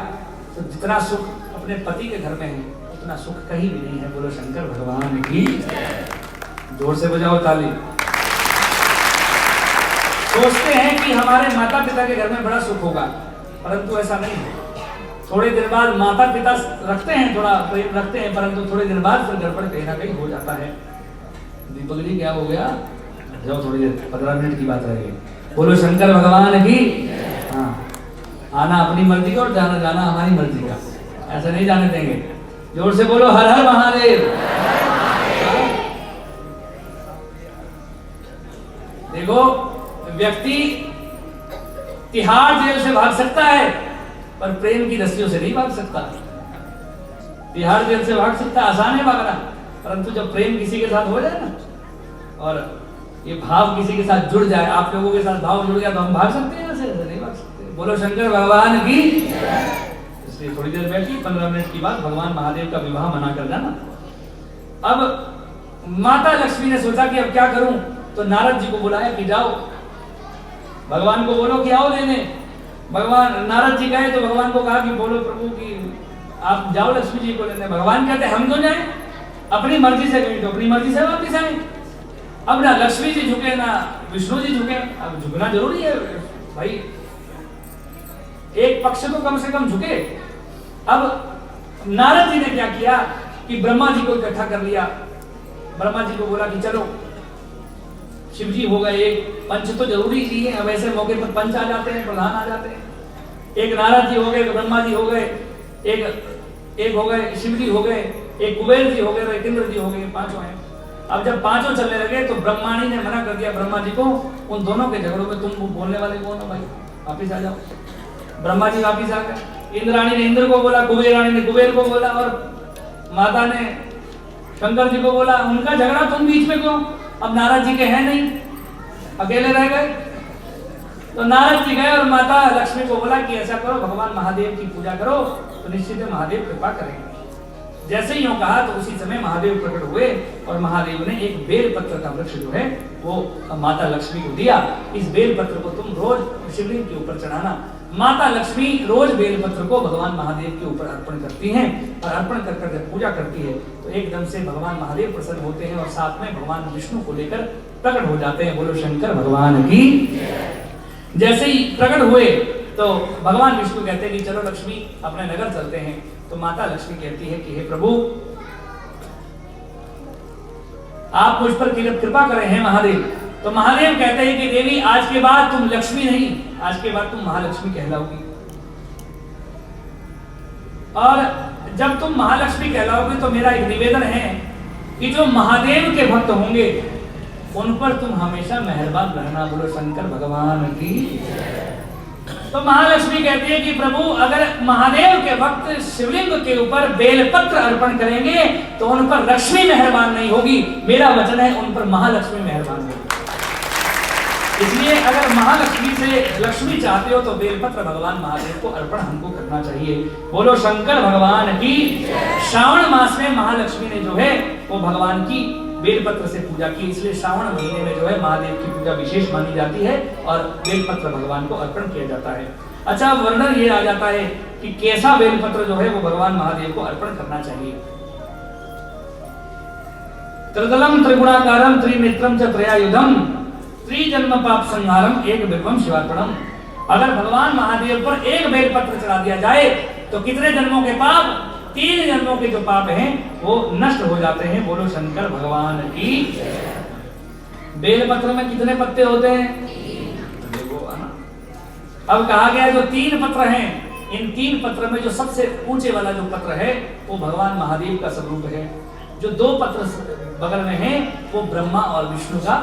तो जितना सुख अपने पति के घर में है उतना सुख कहीं भी नहीं है। बोलो शंकर भगवान की। जोर से बजाओ ताली। सोचते हैं कि हमारे माता पिता के घर में बड़ा सुख होगा, परंतु ऐसा नहीं है। थोड़े दिन बाद माता पिता रखते हैं, थोड़ा प्रेम रखते हैं, परंतु थोड़े दिन बाद फिर गड़बड़ कहीं ना कहीं हो जाता है। दीपक जी क्या हो गया? जाओ थोड़ी देर, 15 मिनट की बात रहेगी। बोलो शंकर भगवान की। हाँ, आना अपनी मर्जी का और जाना जाना हमारी मर्जी का, ऐसा नहीं जाने देंगे। जोर से बोलो हर हर महादेव। देखो व्यक्ति तिहाड़ जेल से भाग सकता है पर प्रेम की रस्सियों से नहीं भाग सकता। तिहाड़ जेल से भाग सकता है, आसान है भागना, परंतु जब प्रेम किसी के साथ हो जाए ना और ये भाव किसी के साथ जुड़ जाए, आप लोगों के साथ भाव जुड़ गया तो हम भाग सकते हैं, ऐसे नहीं भाग सकते। बोलो शंकर भगवान की। इसलिए थोड़ी देर बैठिए, 15 मिनट की बाद भगवान महादेव का विवाह मना कर जाना। अब माता लक्ष्मी ने सोचा कि अब क्या करूं, तो नारद जी को बुलाया कि जाओ भगवान को बोलो कि आओ लेने। भगवान नारद जी गए तो भगवान को कहा कि बोलो प्रभु कि आप जाओ लक्ष्मी जी को लेने। भगवान कहते हम तो जाए, अपनी मर्जी से गए तो अपनी मर्जी से वापिस आए। अब ना लक्ष्मी जी झुके ना विष्णु जी झुके। अब झुकना जरूरी है भाई, एक पक्ष तो कम से कम झुके। अब नारद जी ने क्या किया कि ब्रह्मा जी को इकट्ठा कर लिया। ब्रह्मा जी को बोला कि चलो, शिव जी हो गए, एक पंच तो जरूरी ही है, वैसे मौके पर पंच आ जाते हैं, प्रधान आ जाते हैं। एक नारद जी हो गए, एक ब्रह्मा जी हो गए, एक हो गए शिव जी हो गए, एक कुबेर जी हो गए, एक इंद्र जी हो गए, 5 हैं। अब जब पांचों चलने लगे तो ब्रह्माणी ने मना कर दिया ब्रह्मा जी को, उन दोनों के झगड़ों में तुम बोलने वाले कौन हो भाई, वापिस आ जाओ। ब्रह्मा जी वापिस आ गए। इंद्राणी ने इंद्र को बोला, कुबेर रानी ने कुबेर को बोला, और माता ने शंकर जी को बोला। उनका झगड़ा तुम बीच में क्यों? अब नारद जी के हैं नहीं, अकेले रह गए। तो नारद जी गए और माता लक्ष्मी को बोला कि ऐसा करो, भगवान महादेव की पूजा करो तो निश्चित ही महादेव कृपा करेंगे। जैसे ही यूं कहा तो उसी समय महादेव प्रकट हुए और महादेव ने एक बेल पत्र का वृक्ष जो है वो माता लक्ष्मी को दिया। इस बेल पत्र को तुम रोज शिवलिंग के ऊपर चढ़ाना। माता लक्ष्मी रोज बेल पत्र को भगवान महादेव के ऊपर अर्पण करती हैं और अर्पण कर कर जब पूजा करती है तो एकदम से भगवान महादेव प्रसन्न होते हैं और साथ में भगवान विष्णु को लेकर प्रकट हो जाते हैं। बोलो शंकर भगवान की। जैसे ही प्रकट हुए तो भगवान विष्णु कहते हैं कि चलो लक्ष्मी अपने नगर चलते हैं। तो माता लक्ष्मी कहती है कि हे प्रभु, आप मुझ पर कृपा करें हैं महादेव। तो महादेव कहते हैं कि देवी, आज के बाद तुम लक्ष्मी नहीं, आज के बाद तुम महालक्ष्मी कहलाओगी। और जब तुम महालक्ष्मी कहलाओगी तो मेरा एक निवेदन है कि जो महादेव के भक्त होंगे उन पर तुम हमेशा मेहरबान रहना। बोलो शंकर भगवान की। तो महालक्ष्मी कहती है कि प्रभु, अगर महादेव के भक्त शिवलिंग के ऊपर बेलपत्र अर्पण करेंगे तो उन पर लक्ष्मी मेहरबान नहीं होगी, मेरा वचन है उन पर महालक्ष्मी मेहरबान होगी। इसलिए अगर महालक्ष्मी से लक्ष्मी चाहते हो तो बेलपत्र भगवान महादेव को अर्पण हमको करना चाहिए। बोलो शंकर भगवान की। श्रावण मास में महालक्ष्मी ने जो है वो भगवान की बेलपत्र से पूजा की, इसलिए श्रावण महीने में जो है महादेव की पूजा विशेष मानी जाती है और बेलपत्र भगवान को अर्पण किया जाता है। अच्छा, वर्णन ये आ जाता है कि कैसा बेलपत्र जो है वो भगवान महादेव को अर्पण करना चाहिए। त्रिदलम त्रिगुणाकारम त्रिनेत्रम च त्रयायुधम त्रिजन्म पाप संहारम एक बिल्वम शिवार्पणम। अगर भगवान महादेव पर एक बेलपत्र चढ़ा दिया जाए तो कितने जन्मों के पाप, 3 जन्मों के जो पाप हैं वो नष्ट हो जाते हैं। बोलो शंकर भगवान की। बेलपत्र में कितने पत्ते होते हैं? देखो अब कहा गया जो 3 पत्र हैं, इन 3 पत्र में जो सबसे ऊंचे वाला जो पत्र है वो भगवान महादेव का स्वरूप है। जो 2 पत्र बगल में हैं वो ब्रह्मा और विष्णु का,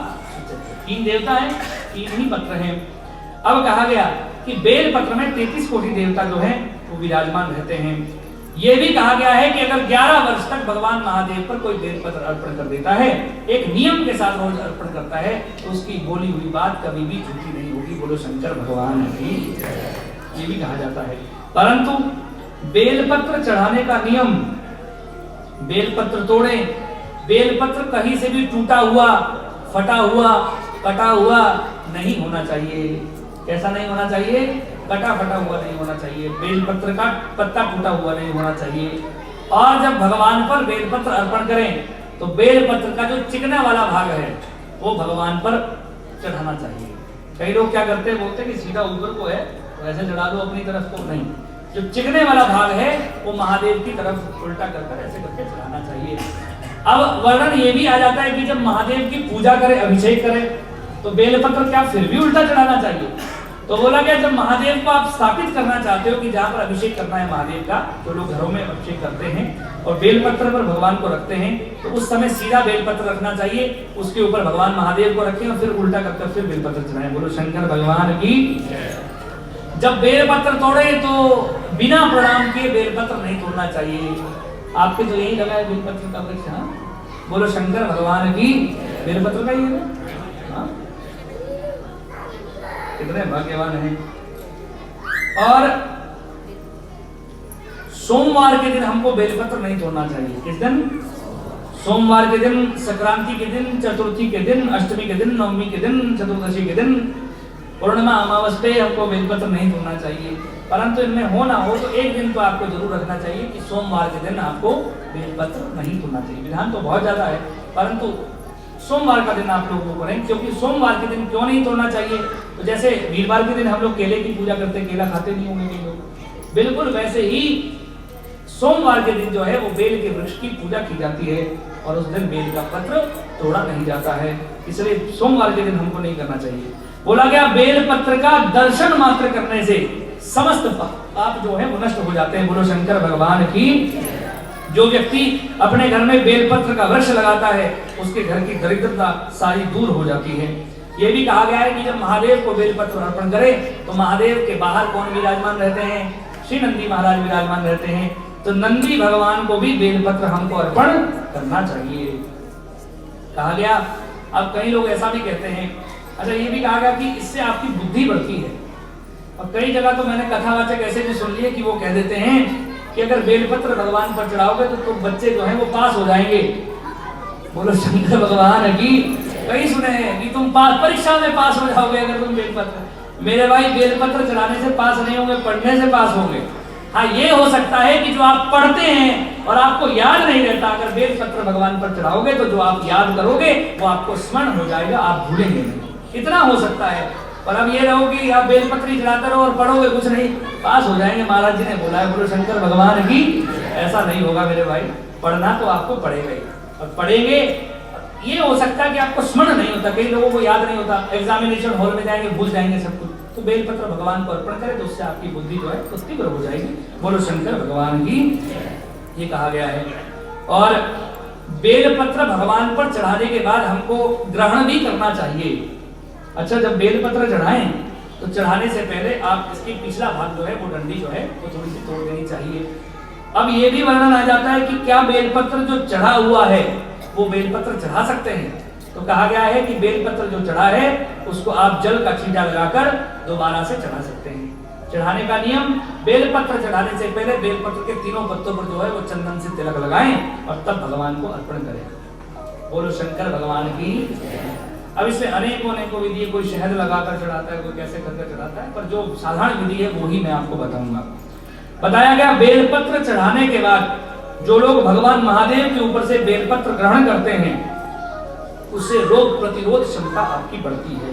3 देवता हैं, 3 ही पत्र हैं। अब कहा गया कि बेल पत्र में 33 कोटि देवता जो हैं वो विराजमान रहते हैं। यह भी कहा गया है कि अगर 11 वर्ष तक भगवान महादेव पर कोई बेलपत्र अर्पण कर देता है, एक नियम के साथ रोज अर्पण करता है, तो उसकी बोली हुई बात कभी भी झूठी नहीं होगी। बोलो शंकर भगवान की। ये भी कहा जाता है। परंतु बेलपत्र चढ़ाने का नियम, बेलपत्र तोड़े, बेलपत्र कहीं से भी टूटा हुआ, फटा हुआ, कटा हुआ नहीं होना चाहिए। कैसा नहीं होना चाहिए? कटा फटा हुआ नहीं होना चाहिए। बेलपत्र का पत्ता टूटा हुआ नहीं होना चाहिए। और जब भगवान पर बेलपत्र अर्पण करें तो बेलपत्र का जो चिकना वाला भाग है वो भगवान पर चढ़ाना चाहिए। कई लोग क्या करते हैं, बोलते हैं कि सीधा ऊपर को है तो ऐसे चढ़ा दो अपनी तरफ को, नहीं, जो चिकने वाला भाग है वो महादेव की तरफ उल्टा कर ऐसे करके चढ़ाना चाहिए। अब वर्णन ये भी आ जाता है कि जब महादेव की पूजा करे, अभिषेक करे, तो बेलपत्र क्या फिर भी उल्टा चढ़ाना चाहिए? तो बोला गया जब महादेव को आप स्थापित करना चाहते हो कि जहाँ पर अभिषेक करना है महादेव का, तो लोग घरों में अभिषेक करते हैं और बेलपत्र पर भगवान को रखते हैं, तो उस समय सीधा बेलपत्र रखना चाहिए, उसके ऊपर भगवान महादेव को रखें और फिर उल्टा करके फिर बेलपत्र चढ़ाएं। बोलो शंकर भगवान की। जब बेलपत्र तोड़े तो बिना प्रणाम किए बेलपत्र नहीं तोड़ना चाहिए। आपके जो यही लगा है बेलपत्र का वृक्ष, हाँ, बोलो शंकर भगवान की। बेलपत्र का ही है, हाँ, कितने भाग्यवान हैं। और सोमवार के दिन हमको बेलपत्र नहीं तोड़ना चाहिए। किस दिन? सोमवार के दिन, संक्रांति के दिन, चतुर्थी के दिन, अष्टमी के दिन, नवमी के दिन, चतुर्दशी के दिन, पूर्णिमा अमावस पे हमको बेलपत्र नहीं तोड़ना चाहिए। परंतु इनमें हो ना हो तो एक दिन तो आपको जरूर रखना चाहिए कि सोमवार के दिन आपको बेलपत्र नहीं तोड़ना चाहिए। विधान तो बहुत ज्यादा है, परंतु सोमवार का दिन आप लोगों को करें। क्योंकि सोमवार के दिन क्यों नहीं तोड़ना चाहिए? तो जैसे वीरवार के दिन हम लोग केले की पूजा करते हैं, केला खाते नहीं होंगे कई लोग, बिल्कुल वैसे ही सोमवार के दिन जो है वो बेल के वृक्ष की पूजा की जाती है और उस दिन बेल का पत्र तोड़ा नहीं जाता है, इसलिए सोमवार के दिन हमको नहीं करना चाहिए। बोला गया बेल पत्र का दर्शन मात्र करने से समस्त पाप जो है वो नष्ट हो जाते हैं। बोलो शंकर भगवान की। जो व्यक्ति अपने घर में बेलपत्र का वृक्ष लगाता है उसके घर की दरिद्रता सारी दूर हो जाती है। यह भी कहा गया है कि जब महादेव को बेलपत्र अर्पण करें तो महादेव के बाहर कौन विराजमान रहते हैं? श्री नंदी महाराज विराजमान रहते हैं। तो नंदी भगवान को भी बेलपत्र हमको अर्पण करना चाहिए, कहा गया। अब कई लोग ऐसा भी कहते हैं, अच्छा ये भी कहा गया कि इससे आपकी बुद्धि बढ़ती है। और कई जगह तो मैंने कथावाचक ऐसे भी सुन लिए कि वो कह देते हैं कि अगर बेलपत्र भगवान पर चढ़ाओगे तो बच्चे जो हैं वो पास हो जाएंगे। बोलो शंकर भगवान की। कई सुने हैं कि तुम परीक्षा में पास हो जाओगे अगर तुम बेलपत्र। मेरे भाई बेलपत्र चढ़ाने से पास नहीं होंगे, पढ़ने से पास होंगे। हाँ ये हो सकता है कि जो आप पढ़ते हैं और आपको याद नहीं रहता, अगर बेलपत्र भगवान पर चढ़ाओगे तो जो आप याद करोगे वो आपको स्मरण हो जाएगा, आप भूलेंगे नहीं। इतना हो सकता है। और अब ये रहो कि आप बेलपत्री चढ़ाते रहो और पढ़ोगे कुछ नहीं, पास हो जाएंगे। महाराज जी ने बोला है, बोलो शंकर भगवान की। ऐसा नहीं होगा मेरे भाई, पढ़ना तो आपको पड़ेगा ही। और पढ़ेंगे, ये हो सकता है कि आपको स्मरण नहीं होता, कई लोगों को याद नहीं होता, एग्जामिनेशन हॉल में जाएंगे भूल जाएंगे सब कुछ। तो बेलपत्र भगवान को अर्पण करें तो उससे आपकी बुद्धि जो है वो तीव्र हो जाएगी। बोलो शंकर भगवान की, ये कहा गया है। और बेलपत्र भगवान पर चढ़ाने के बाद हमको ग्रहण भी करना चाहिए। अच्छा, जब बेलपत्र चढ़ाएं तो चढ़ाने से पहले आप इसकी पिछला भाग जो है वो डंडी जो है वो थोड़ी सी तोड़ देनी चाहिए। अब ये भी वर्णन आ जाता है कि क्या बेलपत्र जो चढ़ा हुआ है वो बेलपत्र चढ़ा सकते हैं? तो कहा गया है कि बेलपत्र जो चढ़ा है उसको आप जल का छींटा लगाकर दोबारा से चढ़ा सकते हैं। चढ़ाने का नियम, बेलपत्र चढ़ाने से पहले बेलपत्र के तीनों पत्तों पर जो है वो चंदन से तिलक लगाएं और तब भगवान को अर्पण करें। बोलो शंकर भगवान की। अब इसमें अनेकों विधि, कोई शहद लगाकर चढ़ाता है, कोई कैसे करके चढ़ाता है, पर जो साधारण विधि है वो ही मैं आपको बताऊंगा। बताया गया बेलपत्र चढ़ाने के बाद जो लोग भगवान महादेव के ऊपर से बेलपत्र ग्रहण करते हैं उससे रोग प्रतिरोध क्षमता आपकी बढ़ती है।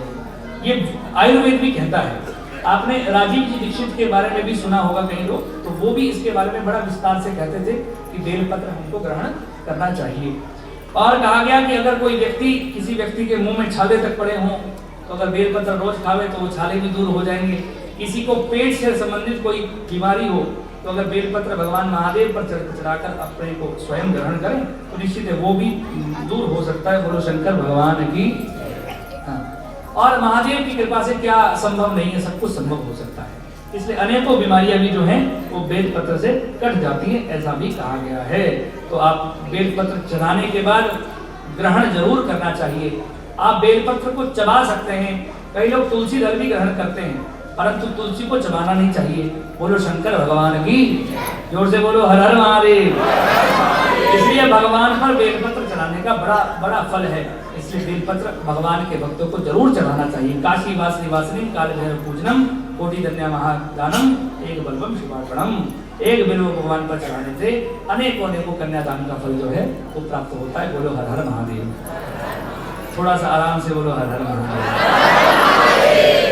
ये आयुर्वेद भी कहता है। आपने राजीव जी दीक्षित के बारे में भी सुना होगा कई लोग, तो वो भी इसके बारे में बड़ा विस्तार से कहते थे कि बेलपत्र हमको ग्रहण करना चाहिए। और कहा गया कि अगर कोई व्यक्ति, किसी व्यक्ति के मुंह में छाले तक पड़े हों तो अगर बेलपत्र रोज खावे तो वो छाले भी दूर हो जाएंगे। किसी को पेट से संबंधित कोई बीमारी हो तो अगर बेलपत्र भगवान महादेव पर चढ़ाकर अपने को स्वयं ग्रहण करें तो निश्चित है वो भी दूर हो सकता है। बोलो शंकर भगवान की। हाँ। और महादेव की कृपा से क्या संभव नहीं है, सब कुछ संभव हो सकता है। इसलिए अनेकों बीमारियां भी जो हैं वो बेलपत्र से कट जाती हैं, ऐसा भी कहा गया है। तो आप बेलपत्र चढ़ाने के बाद ग्रहण जरूर करना चाहिए। आप बेलपत्र को चबा सकते हैं। कई लोग तुलसी दल भी ग्रहण करते हैं, परंतु तुलसी को चबाना नहीं चाहिए। बोलो शंकर भगवान की। जोर से बोलो हर हर महादेव। इसलिए भगवान पर बेलपत्र चढ़ाने का बड़ा फल है। इसलिए बेलपत्र भगवान के भक्तों को जरूर चढ़ाना चाहिए। काशी वासनी वासनी काल भैरव पूजनम कोटि धन्य महादानम एक बलवम शिवार्पणम। एक बिल्व भगवान पर चढ़ाने से अनेकों कन्यादान का फल जो है वो प्राप्त होता है। बोलो हर हर महादेव। थोड़ा सा आराम से बोलो हर हर महादेव।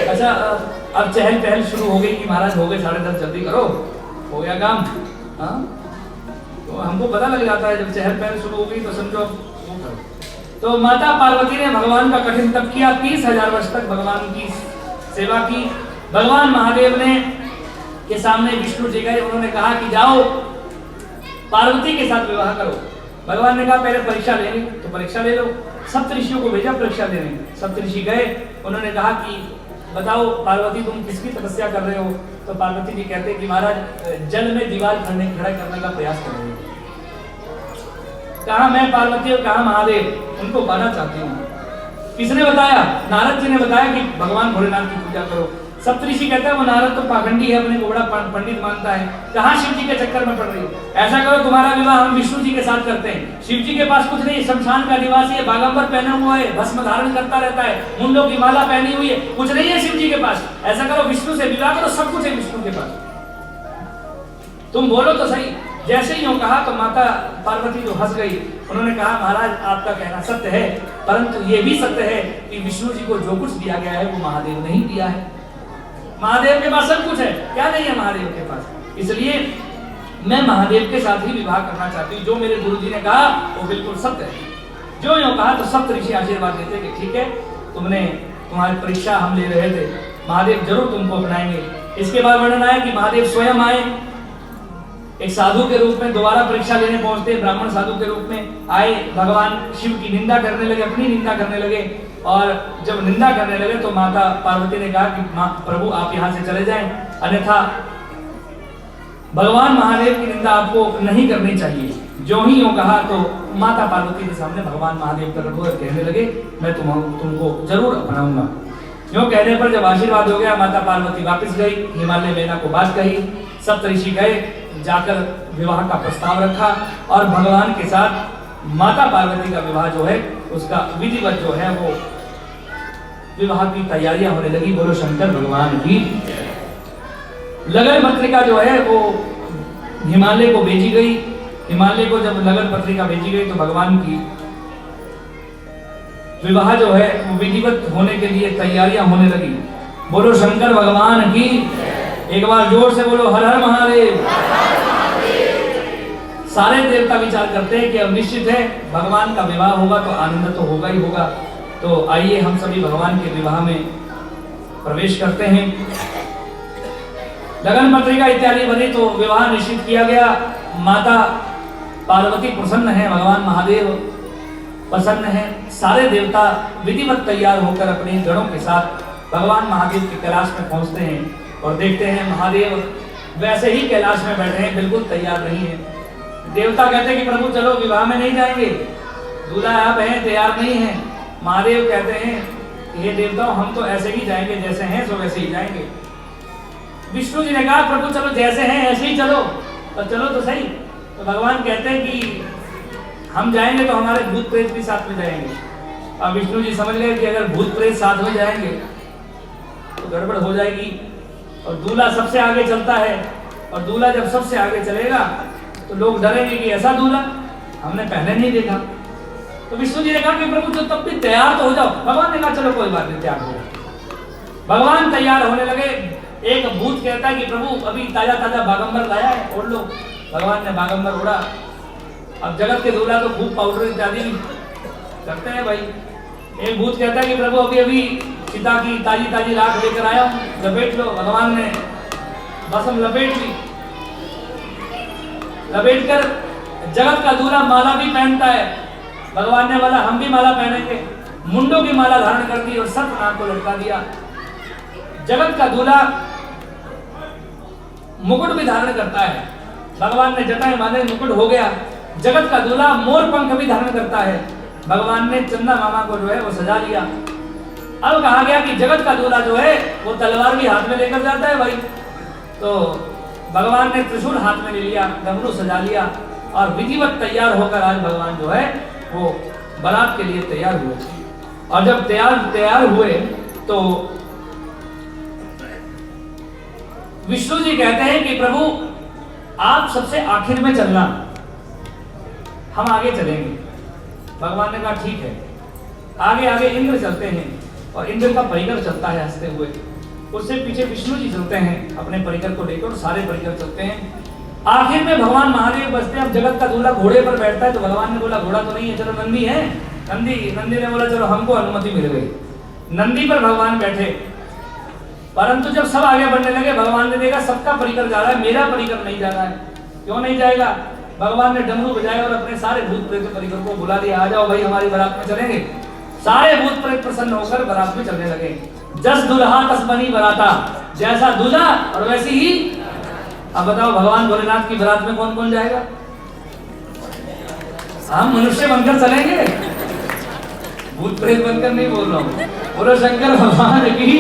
अच्छा, अब चहल पहल शुरू हो गई कि महाराज हो गए 10:30, जल्दी करो, हो गया काम। हाँ, तो हमको पता लग जाता है जब चहल पहल शुरू हो गई तो समझो वो करो। तो माता पार्वती ने भगवान का कठिन तप किया, 30,000 वर्ष तक भगवान की सेवा की। भगवान महादेव ने के सामने विष्णु जी गए, उन्होंने कहा कि जाओ पार्वती के साथ विवाह करो। भगवान ने कहा पहले परीक्षा लेनी तो परीक्षा ले लो। सप्तऋषियों को भेजा परीक्षा लेने। सप्तऋषि गए, उन्होंने कहा कि बताओ पार्वती तुम किसकी तपस्या कर रहे हो? तो पार्वती जी कहते कि महाराज जल में दीवार खड़ा करने का प्रयास कर रहे हो। कहा मैं पार्वती और कहा महादेव, उनको पाना चाहती हूँ। किसने बताया? नारद जी ने बताया कि भगवान भोलेनाथ की पूजा करो। सप्तऋषि कहता है वो नारद तो पाखंडी है, अपने को बड़ा पंडित मानता है, कहाँ शिव जी के चक्कर में पड़ रही हो। ऐसा करो तुम्हारा विवाह हम विष्णु जी के साथ करते हैं। शिव जी के पास कुछ नहीं, शमशान का निवासी है, बागंबर पहना हुआ है, भस्म धारण करता रहता है, मुंडों की माला पहनी हुई है, कुछ नहीं है शिव जी के पास। ऐसा करो विष्णु से विवाह करो, सब कुछ है विष्णु के पास, तुम बोलो तो सही। जैसे ही कहा तो माता पार्वती जो हंस गई, उन्होंने कहा महाराज आपका कहना सत्य है, परंतु ये भी सत्य है कि विष्णु जी को जो कुछ दिया गया है वो महादेव ने ही दिया है। महादेव के पास सब कुछ है, क्या नहीं है महादेव के पास। इसलिए मैं महादेव के साथ ही विवाह करना चाहती हूँ। जो मेरे गुरुजी ने कहा वो बिल्कुल सत्य है। जो यूँ कहा तो सप्तऋषि आशीर्वाद देते कि ठीक है, तुम्हारी परीक्षा हम ले रहे थे, महादेव जरूर तुमको अपनाएंगे। इसके बाद वर्णन आया कि महादेव स्वयं आए एक साधु के रूप में दोबारा परीक्षा लेने पहुंचते, ब्राह्मण साधु के रूप में आए, भगवान शिव की निंदा करने लगे, अपनी निंदा करने लगे। और जब निंदा करने लगे तो माता पार्वती ने कहा कि प्रभु आप यहाँ से चले जाएं, अन्यथा भगवान महादेव की निंदा आपको नहीं करनी चाहिए। जो ही यूं कहा तो माता पार्वती के सामने भगवान महादेव का रघुवर कहने लगे मैं तुमको जरूर अपनाऊंगा। यूं कहने पर जब आशीर्वाद हो गया, माता पार्वती वापस गई, हिमालय मैना को बात कही, सप्तऋषि गए, जाकर विवाह का प्रस्ताव रखा और भगवान के साथ माता पार्वती का विवाह जो है उसका विधिवत जो है वो विवाह की तैयारियां होने लगी। बोलो शंकर भगवान की। लगन पत्रिका जो है वो हिमालय को भेजी गई। हिमालय को जब लगन पत्रिका भेजी गई तो भगवान की विवाह जो है वो विधिवत होने के लिए तैयारियां होने लगी। बोलो शंकर भगवान की। एक बार जोर से बोलो हर हर महादेव। सारे देवता विचार करते हैं कि अब निश्चित है भगवान का विवाह होगा तो आनंद तो होगा ही होगा। तो आइए हम सभी भगवान के विवाह में प्रवेश करते हैं। लगन पत्रिका इत्यादि बनी तो विवाह निश्चित किया गया। माता पार्वती प्रसन्न है, भगवान महादेव प्रसन्न है। सारे देवता विधिवत तैयार होकर अपने गणों के साथ भगवान महादेव के कैलाश में पहुंचते हैं और देखते हैं महादेव वैसे ही कैलाश में बैठे हैं, बिल्कुल तैयार नहीं है। देवता कहते हैं कि प्रभु चलो विवाह में नहीं जाएंगे, दूल्हा आप हैं तैयार नहीं है। महादेव कहते हैं हे देवताओं हम तो ऐसे ही जाएंगे, जैसे हैं सो वैसे ही जाएंगे। विष्णु जी ने कहा प्रभु चलो जैसे हैं ऐसे ही चलो, तो चलो तो सही। तो भगवान कहते हैं कि हम जाएंगे तो हमारे भूत प्रेत भी साथ में जाएंगे। अब विष्णु जी समझ गए कि अगर भूत प्रेत साथ में जाएंगे तो गड़बड़ हो जाएगी और दूल्हा सबसे आगे चलता है। और दूल्हा जब सबसे आगे चलेगा तो लोग डरेंगे कि ऐसा दूल्हा हमने पहले नहीं देखा। तो विष्णु जी ने कहा कि प्रभु तो तब भी तैयार तो हो जाओ। भगवान ने कहा चलो कोई बात नहीं, तैयार हो जाओ। भगवान तैयार होने लगे। एक भूत कहता है कि प्रभु अभी ताजा ताजा बागंबर लाया है, ओढ़ लो। भगवान ने बागंबर ओढ़ा। अब जगत के दूल्हा तो खूब पाउडर इत्यादि करते हैं भाई। एक भूत कहता है कि प्रभु अभी अभी सीता की ताजी ताजी राख लेकर आया हूं, लपेट लो। भगवान ने भस्म लपेट ली। लपेट कर जगत का दूल्हा माला भी पहनता है। भगवान ने बोला हम भी माला पहनेंगे। मुंडों की माला धारण कर दी और सर्प नाक को लटका दिया। जगत का दूल्हा मुकुट भी धारण करता है। भगवान ने जटाएं बांधे, मुकुट हो गया। जगत का दूल्हा मोर पंख भी धारण करता है। भगवान ने चंदा मामा को जो है वो सजा लिया। अब कहा गया कि जगत का दूल्हा जो है वो तलवार भी हाथ में लेकर जाता है भाई। तो भगवान ने त्रिशूल हाथ में ले लिया, डमरू सजा लिया और विधिवत तैयार होकर आज भगवान जो है वो बारात के लिए तैयार हुए। और जब तैयार हुए तो विष्णु जी कहते हैं कि प्रभु आप सबसे आखिर में चलना, हम आगे चलेंगे। भगवान ने कहा ठीक है। आगे आगे इंद्र चलते हैं और इंद्र का परिकर चलता है हंसते हुए। उससे पीछे विष्णु जी चलते हैं अपने परिकर को लेकर, सारे परिकर चलते हैं। आखिर में भगवान महादेव बसते हैं। अब जगत का दूल्हा घोड़े पर बैठता है तो भगवान ने बोला घोड़ा तो नहीं है, चलो नंदी है। नंदी ने बोला चलो हमको अनुमति मिल गई। नंदी पर भगवान बैठे। परंतु जब सब आगे बढ़ने लगे भगवान ने देखा सबका परिकर जा रहा है, मेरा परिकर नहीं जा रहा है। क्यों नहीं जाएगा? भगवान ने डमरू बजाए और अपने सारे भूत प्रेत परिकर को बुला दिया, आ जाओ भाई हमारी बारात में चलेंगे। सारे भूत प्रेत प्रसन्न होकर बारात में चलने लगे। जस दुल्हा तस बनी बराता, जैसा दूल्हा और वैसी ही। अब बताओ भगवान भोलेनाथ की बारात में कौन कौन जाएगा? हम मनुष्य बनकर चलेंगे, भूत प्रेत बनकर नहीं बोल रहा हूँ। बोलो शंकर भगवान की।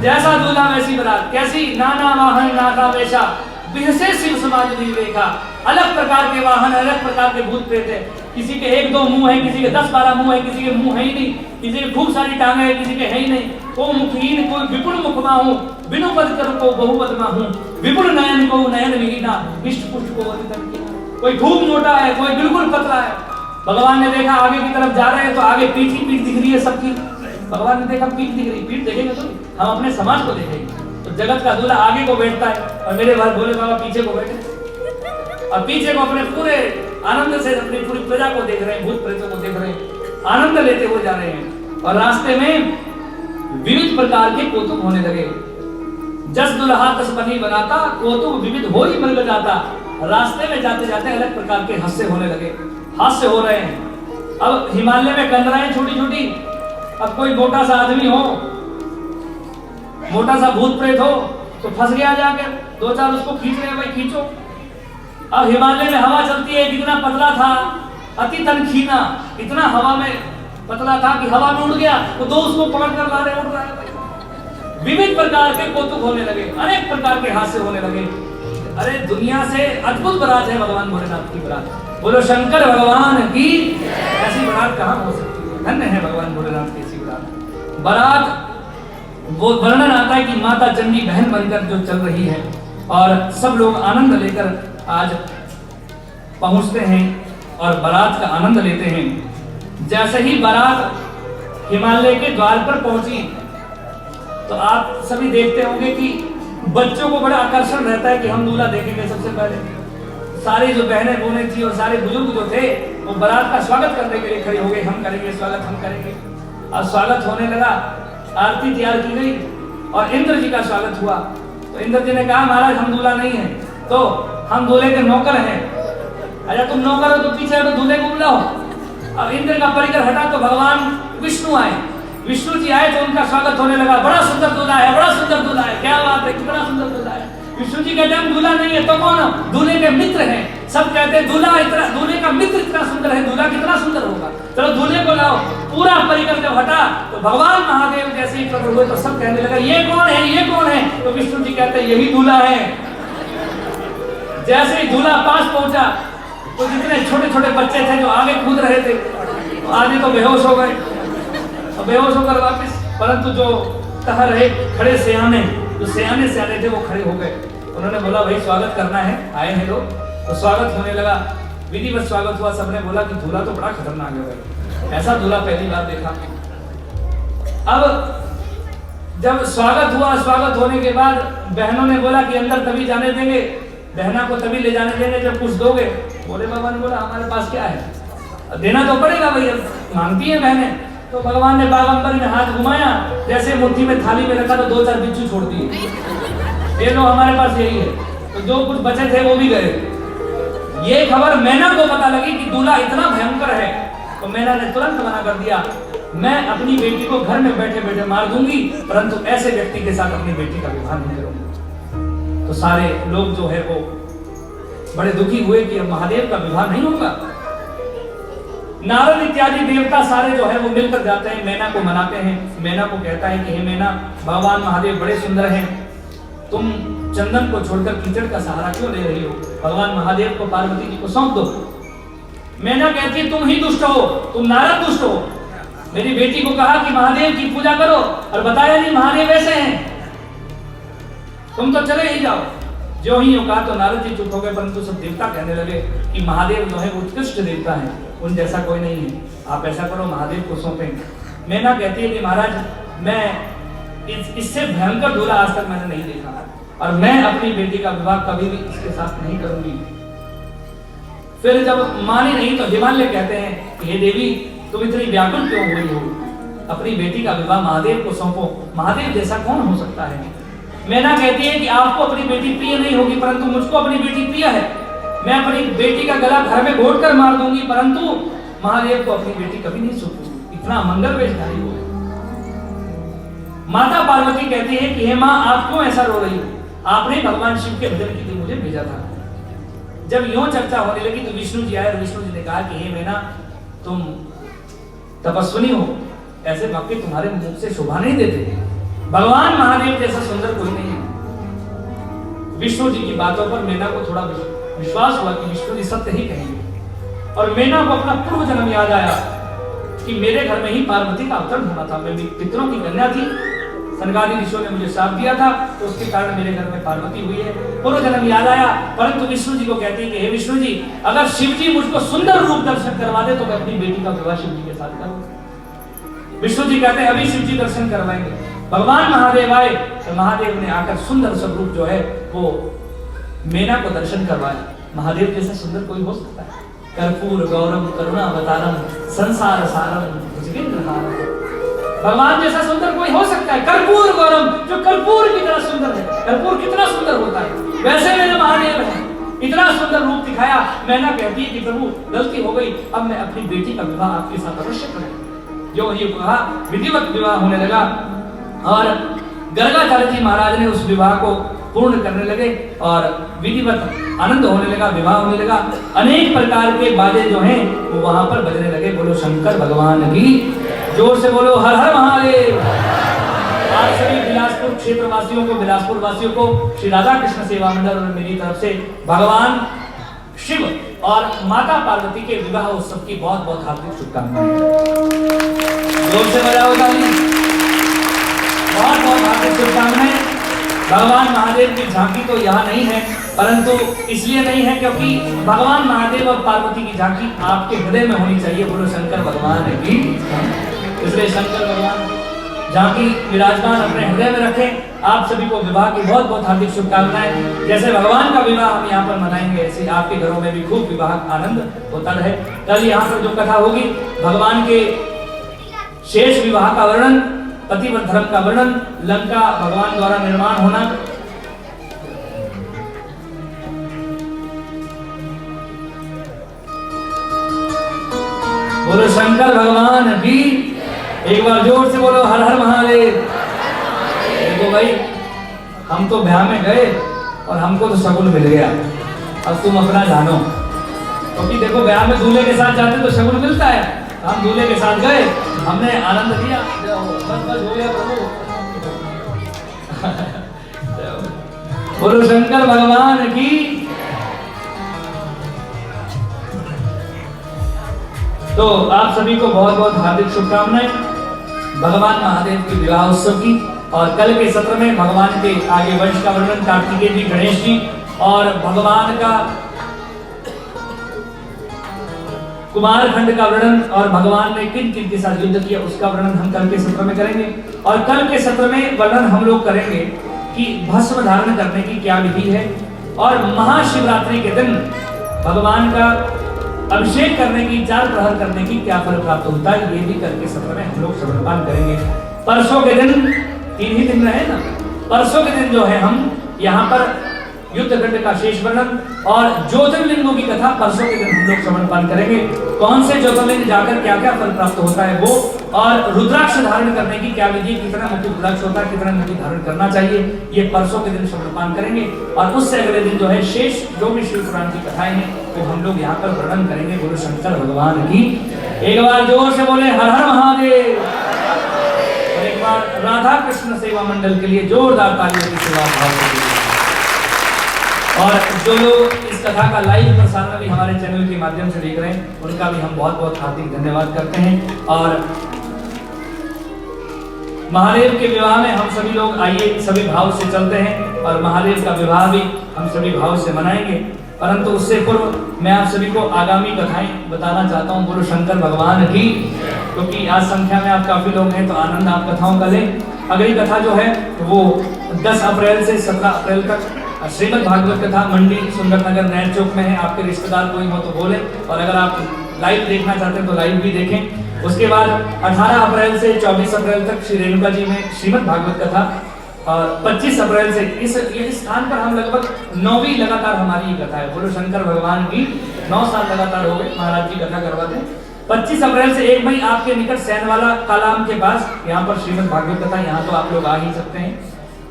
जैसा दूल्हा वैसी बारात। कैसी? नाना वाहन नाथा वेशा, बिहसे शिव समाज देखा। अलग प्रकार के वाहन, अलग प्रकार के भूत प्रेत है। किसी के 1-2 मुंह है, किसी के 10-12 मुंह है, किसी के मुंह है ही नहीं, किसी के खूब सारी टांगे है, किसी के है ही नहीं। को मुखहीन कोई विपुल मुख माहूं, बिनु पद कर को बहुपद माहूं, विपुल नयन को नयन विहीना, इष्ट पुष्ट को वंदन किया। कोई खूब मोटा है, कोई बिल्कुल पतला है। भगवान ने देखा आगे की तरफ जा रहे हैं तो आगे पीठ ही पीठ दिख रही है सबकी। भगवान ने देखा पीठ दिख रही, पीठ देखेंगे तो हम अपने समाज को देखेंगे। तो जगत का दूल्हा आगे को बैठता है और मेरे भाई भोले बाबा पीछे को बैठे और पीछे को अपने पूरे आनंद से अपनी पूरी प्रजा को देख रहे हैं, भूत प्रेतों को देख रहे हैं, आनंद लेते हुए जा रहे हैं। और रास्ते में विविध प्रकार के कौतुक होने लगे। जस दुल्हा तस बनी बनाता, कौतुक विविध हो ही मन जाता। रास्ते में जाते जाते अलग प्रकार के हास्य होने लगे, हास्य हो रहे हैं। अब हिमालय में कंदराएं छोटी छोटी, अब कोई मोटा सा आदमी हो, मोटा सा भूत प्रेत हो तो फंस गया जाकर, दो चार उसको खींच रहे, भाई खींचो। अब हिमालय में हवा चलती है, कितना पतला था, अति तनखीना, इतना हवा में पतला था कि हवा में उड़ गया, तो दो उसको पकड़ कर ला रहे, उड़ रहा है। विविध प्रकार के कौतुक होने लगे, अनेक प्रकार के हास्य होने लगे। अरे दुनिया से अद्भुत बारात है भगवान भोलेनाथ की बारात। बोलो शंकर भगवान की। ऐसी बारात कहाँ हो सकती है? धन्य है भगवान भोलेनाथ की ऐसी बारात। बारात वो वर्णन आता है कि माता चंडी बहन बनकर जो चल रही है और सब लोग आनंद लेकर आज पहुंचते हैं और बारात का आनंद लेते हैं। जैसे ही बारात हिमालय के द्वार पर पहुंची तो आप सभी देखते होंगे कि बच्चों को बड़ा आकर्षण रहता है कि हम दूल्हा देखेंगे सबसे पहले। सारी जो बहनें बोने थी और सारे बुजुर्ग जो थे वो बारात का स्वागत करने के लिए खड़े हो गए, हम करेंगे स्वागत, हम करेंगे। और स्वागत होने लगा, आरती तैयार की गई और इंद्र जी का स्वागत हुआ। तो इंद्र जी ने कहा महाराज हम दूल्हा नहीं है, तो हम दूल्हे के नौकर हैं। अरे तुम नौकर हो तो पीछे हटो, दूल्हे को बुलाओ। अब इंद्र का परिकर हटा तो भगवान विष्णु आए। विष्णु जी आए तो उनका स्वागत होने लगा, बड़ा सुंदर दूल्हा है, बड़ा सुंदर दूल्हा है, क्या बात है, कितना सुंदर दूल्हा है। विष्णु जी कहते हैं दूल्हा नहीं है तो कौन? दूल्हे के मित्र हैं। सब कहते हैं दूल्हा इतना, दूल्हे का मित्र इतना सुंदर है, दूल्हा कितना सुंदर होगा, चलो दूल्हे को लाओ। पूरा परिकर जब हटा तो भगवान महादेव जैसे ही प्रकट हुए तो सब कहने लगा ये कौन है, ये कौन है? तो विष्णु जी कहते हैं यही दूल्हा है। जैसे ही दूल्हा पास पहुंचा तो जितने छोटे छोटे बच्चे थे जो आगे कूद रहे थे, तो आधे तो बेहोश हो गए, और बेहोश होकर वापस, परंतु जो कह रहे खड़े सियाने, जो सियाने थे वो खड़े हो गए। उन्होंने बोला भाई स्वागत करना है, आए हैं लोग। तो स्वागत होने लगा, विधिवत स्वागत हुआ। सबने बोला कि दूल्हा तो बड़ा खतरनाक है भाई, ऐसा दूल्हा पहली बार देखा। अब जब स्वागत हुआ, स्वागत होने के बाद बहनों ने बोला कि अंदर तभी जाने देंगे, बहना को तभी ले जाने देंगे जब कुछ दोगे। बोले भगवान बोला हमारे पास क्या है, देना तो पड़ेगा भाई, मांगती है बहनें। तो भगवान ने बागंबर में हाथ घुमाया, जैसे मुट्ठी में थाली में रखा तो दो चार बिच्छू छोड़ दिए, ये लो हमारे पास यही है। तो जो कुछ बचे थे वो भी गए। ये खबर मैना को पता लगी कि दूल्हा इतना भयंकर है, तो मैना ने तुरंत मना कर दिया, मैं अपनी बेटी को घर में बैठे बैठे मार दूंगी, परंतु ऐसे व्यक्ति के साथ अपनी बेटी का विवाह नहीं करूंगी। तो सारे लोग जो है वो बड़े दुखी हुए कि अब महादेव का विवाह नहीं होगा। नारद इत्यादि देवता सारे जो है वो मिलकर जाते हैं, मैना को मनाते हैं। मैना को कहता है कि हे मैना, भगवान महादेव बड़े सुंदर हैं, तुम चंदन को छोड़कर कीचड़ का सहारा क्यों ले रही हो? भगवान महादेव को पार्वती जी को सौंप दो। मैना कहती है तुम ही दुष्ट हो, तुम नारद दुष्ट हो। मेरी बेटी को कहा कि महादेव की पूजा करो और बताया नहीं महादेव ऐसे हैं, तुम तो चले ही जाओ। जो ही कहा तो नारद जी चुप हो गए, परंतु सब देवता कहने लगे कि महादेव जो है उत्कृष्ट देवता है, उन जैसा कोई नहीं है, आप ऐसा करो महादेव को सौंपेंगे। मैना कहती है कि महाराज मैं इससे भयंकर दूल्हा आज तक मैंने नहीं देखा और मैं अपनी बेटी का विवाह कभी भी इसके साथ नहीं करूंगी। फिर जब मानी नहीं तो हिमालय कहते हैं कि हे देवी तुम इतनी व्याकुल क्यों हुई हो, अपनी बेटी का विवाह महादेव को सौंपो, महादेव जैसा कौन हो सकता है। मैना कहती है कि आपको अपनी बेटी प्रिय नहीं होगी, परंतु मुझको अपनी बेटी प्रिय है, मैं अपनी बेटी का गला घर में घोट कर मार दूंगी, परंतु महादेव को अपनी बेटी कभी नहीं सौंपूंगी। इतना मंगल वेशधारी हो। माता पार्वती कहती है कि हे माँ आप क्यों ऐसा रो रही हो, आपने भगवान शिव के भजन के लिए मुझे भेजा था। जब यूं चर्चा होने लगी तो विष्णु जी आए और विष्णु जी ने कहा कि हे मैना तुम तपस्विनी हो, ऐसे वाक्य तुम्हारे मुख से शोभा नहीं देते, भगवान महादेव जैसा सुंदर कोई नहीं है। विष्णु जी की बातों पर मैना को थोड़ा विश्वास हुआ कि विष्णु जी सत्य ही कहेंगे, और मैना को अपना पूर्व जन्म याद आया कि मेरे घर में ही पार्वती का अवतरण होना था, मैं पितरों की कन्या थी, सनकादि ऋषियों ने मुझे श्राप दिया था, तो उसके कारण मेरे घर में पार्वती हुई है। पूर्व जन्म याद आया, परंतु विष्णु जी को कहती है कि हे विष्णु जी अगर शिव जी मुझको सुंदर रूप दर्शन करवा दे तो मैं अपनी बेटी का विवाह शिव जी के साथ करूं। विष्णु जी कहते हैं अभी शिव जी दर्शन करवाएंगे। भगवान महादेव आए तो महादेव ने आकर सुंदर स्वरूप जो है वो मैना को दर्शन करवाया। महादेव जैसा सुंदर कोई हो सकता है? कर्पूर गौरम करुणावतारम संसार सारम भुजगेंद्रहारम, भगवान जैसा सुंदर कोई हो सकता है। कर्पूर गौरम, जो कर्पूर की तरह सुंदर है। कर्पूर कितना सुंदर होता है, वैसे मेरे महादेव है। इतना सुंदर रूप दिखाया। मैना कहती है कि प्रभु गलती हो गई, अब मैं अपनी बेटी का विवाह आपके साथ अवश्य करूं। जो ये कहा, विधिवत विवाह होने लगा और गर्गाचार्य जी महाराज ने उस विवाह को पूर्ण करने लगे और विधिवत आनंद होने लगा, विवाह होने लगा। अनेक प्रकार के बाजे जो हैं वो वहां पर बजने लगे। बोलो शंकर भगवान की, जोर से बोलो हर हर महादेव। आप सभी बिलासपुर क्षेत्र वासियों को, बिलासपुर वासियों को श्री राधा कृष्ण सेवा मंडल और मेरी तरफ से भगवान शिव और माता पार्वती के विवाह उत्सव की बहुत बहुत हार्दिक शुभकामनाएं। जोर से बजाओ ताली। बहुत बहुत हार्दिक शुभकामनाएं। भगवान महादेव की झांकी तो यहाँ नहीं है, परंतु इसलिए नहीं है क्योंकि भगवान महादेव और पार्वती की झांकी आपके हृदय में होनी चाहिए। बोलो शंकर भगवान की। इसलिए शंकर भगवान झांकी विराजमान अपने हृदय में रखें। आप सभी को विवाह की बहुत बहुत हार्दिक शुभकामनाएं। जैसे भगवान का विवाह हम यहाँ पर मनाएंगे, ऐसे आपके घरों में भी खूब विवाह आनंद होता रहे। कल यहाँ पर जो कथा होगी, भगवान के शेष विवाह का वर्णन, पतिव्रत धर्म का वर्णन, लंका भगवान द्वारा निर्माण होना, बोलो शंकर भगवान की। एक बार जोर से बोलो हर हर महादेव। देखो भाई, हम तो ब्याह में गए और हमको तो शगुन मिल गया, अब तुम अपना जानो। क्योंकि देखो ब्याह में दूल्हे के साथ जाते तो शगुन मिलता है, हम दूल्हे के साथ गए, हमने आनंद लिया, बस बस हो गया प्रभु। बोलो शंकर भगवान की। तो आप सभी को बहुत बहुत हार्दिक शुभकामनाएं भगवान महादेव के विवाह उत्सव की। और कल के सत्र में भगवान के आगे वंश का वर्णन, कार्तिकेय जी, गणेश जी और भगवान का कुमारखंड का वर्णन और भगवान ने किन किन के साथ युद्ध किया उसका वर्णन हम कल के सत्र में करेंगे। और कल के सत्र में वर्णन हम लोग करेंगे कि भस्म धारण करने की क्या विधि है और महाशिवरात्रि के दिन भगवान का अभिषेक करने की, 4 प्रहर करने की क्या फल प्राप्त होता है, ये भी कल के सत्र में हम लोग श्रवणपान करेंगे। परसों के दिन 3 ही दिन रहे ना, परसों के दिन जो है हम यहाँ पर युद्धखंड का शेष वर्णन और ज्योतिर्लिंगों की कथा परसों के दिन हम लोग श्रवणपान करेंगे। कौन से ज्योतिर्लिंग जाकर क्या क्या फल प्राप्त होता है वो, और रुद्राक्ष धारण करने की क्या विधि, कितना मुखी रुद्राक्ष होता है, कितना मुखी धारण करना चाहिए, ये परसों के दिन श्रवणपान करेंगे। और उससे अगले दिन जो है शेष जो भी शिव पुराण की कथाएं हैं वो हम लोग यहाँ पर वर्णन करेंगे। बोलो शंकर भगवान की। एक बार जोर से बोले हर हर महादेव। और एक बार राधा कृष्ण सेवा मंडल के लिए जोरदार तालियों की सेवा भाव। और जो लोग इस कथा का लाइव प्रसारण भी हमारे चैनल के माध्यम से देख रहे हैं उनका भी हम बहुत बहुत हार्दिक धन्यवाद करते हैं। और महादेव के विवाह में हम सभी लोग आइए सभी भाव से चलते हैं और महादेव का विवाह भी हम सभी भाव से मनाएंगे। परंतु उससे पूर्व मैं आप सभी को आगामी कथाएं बताना चाहता हूँ। बोलो शंकर भगवान की। क्योंकि आज संख्या में आप काफी लोग हैं तो आनंद आप कथाओं का लें। अगली कथा जो है वो 10 अप्रैल से 17 अप्रैल तक श्रीमद् भागवत कथा मंडी सुंदरनगर नैर चौक में है। आपके रिश्तेदार कोई हो तो बोले, और अगर आप लाइव देखना चाहते हैं तो लाइव भी देखें। उसके बाद 18 अप्रैल से 24 अप्रैल तक श्री रेणुका जी में श्रीमद् भागवत कथा, और 25 अप्रैल से इस स्थान पर हम लगभग 9वीं लगातार हमारी कथा है। बोलो शंकर भगवान की। 9 साल लगातार हो गए महाराज जी कथा करवाते हैं। 25 अप्रैल से 1 मई आपके निकट सैनवाला कालाम के पास यहाँ पर श्रीमद् भागवत कथा, यहाँ तो आप लोग आ ही सकते हैं।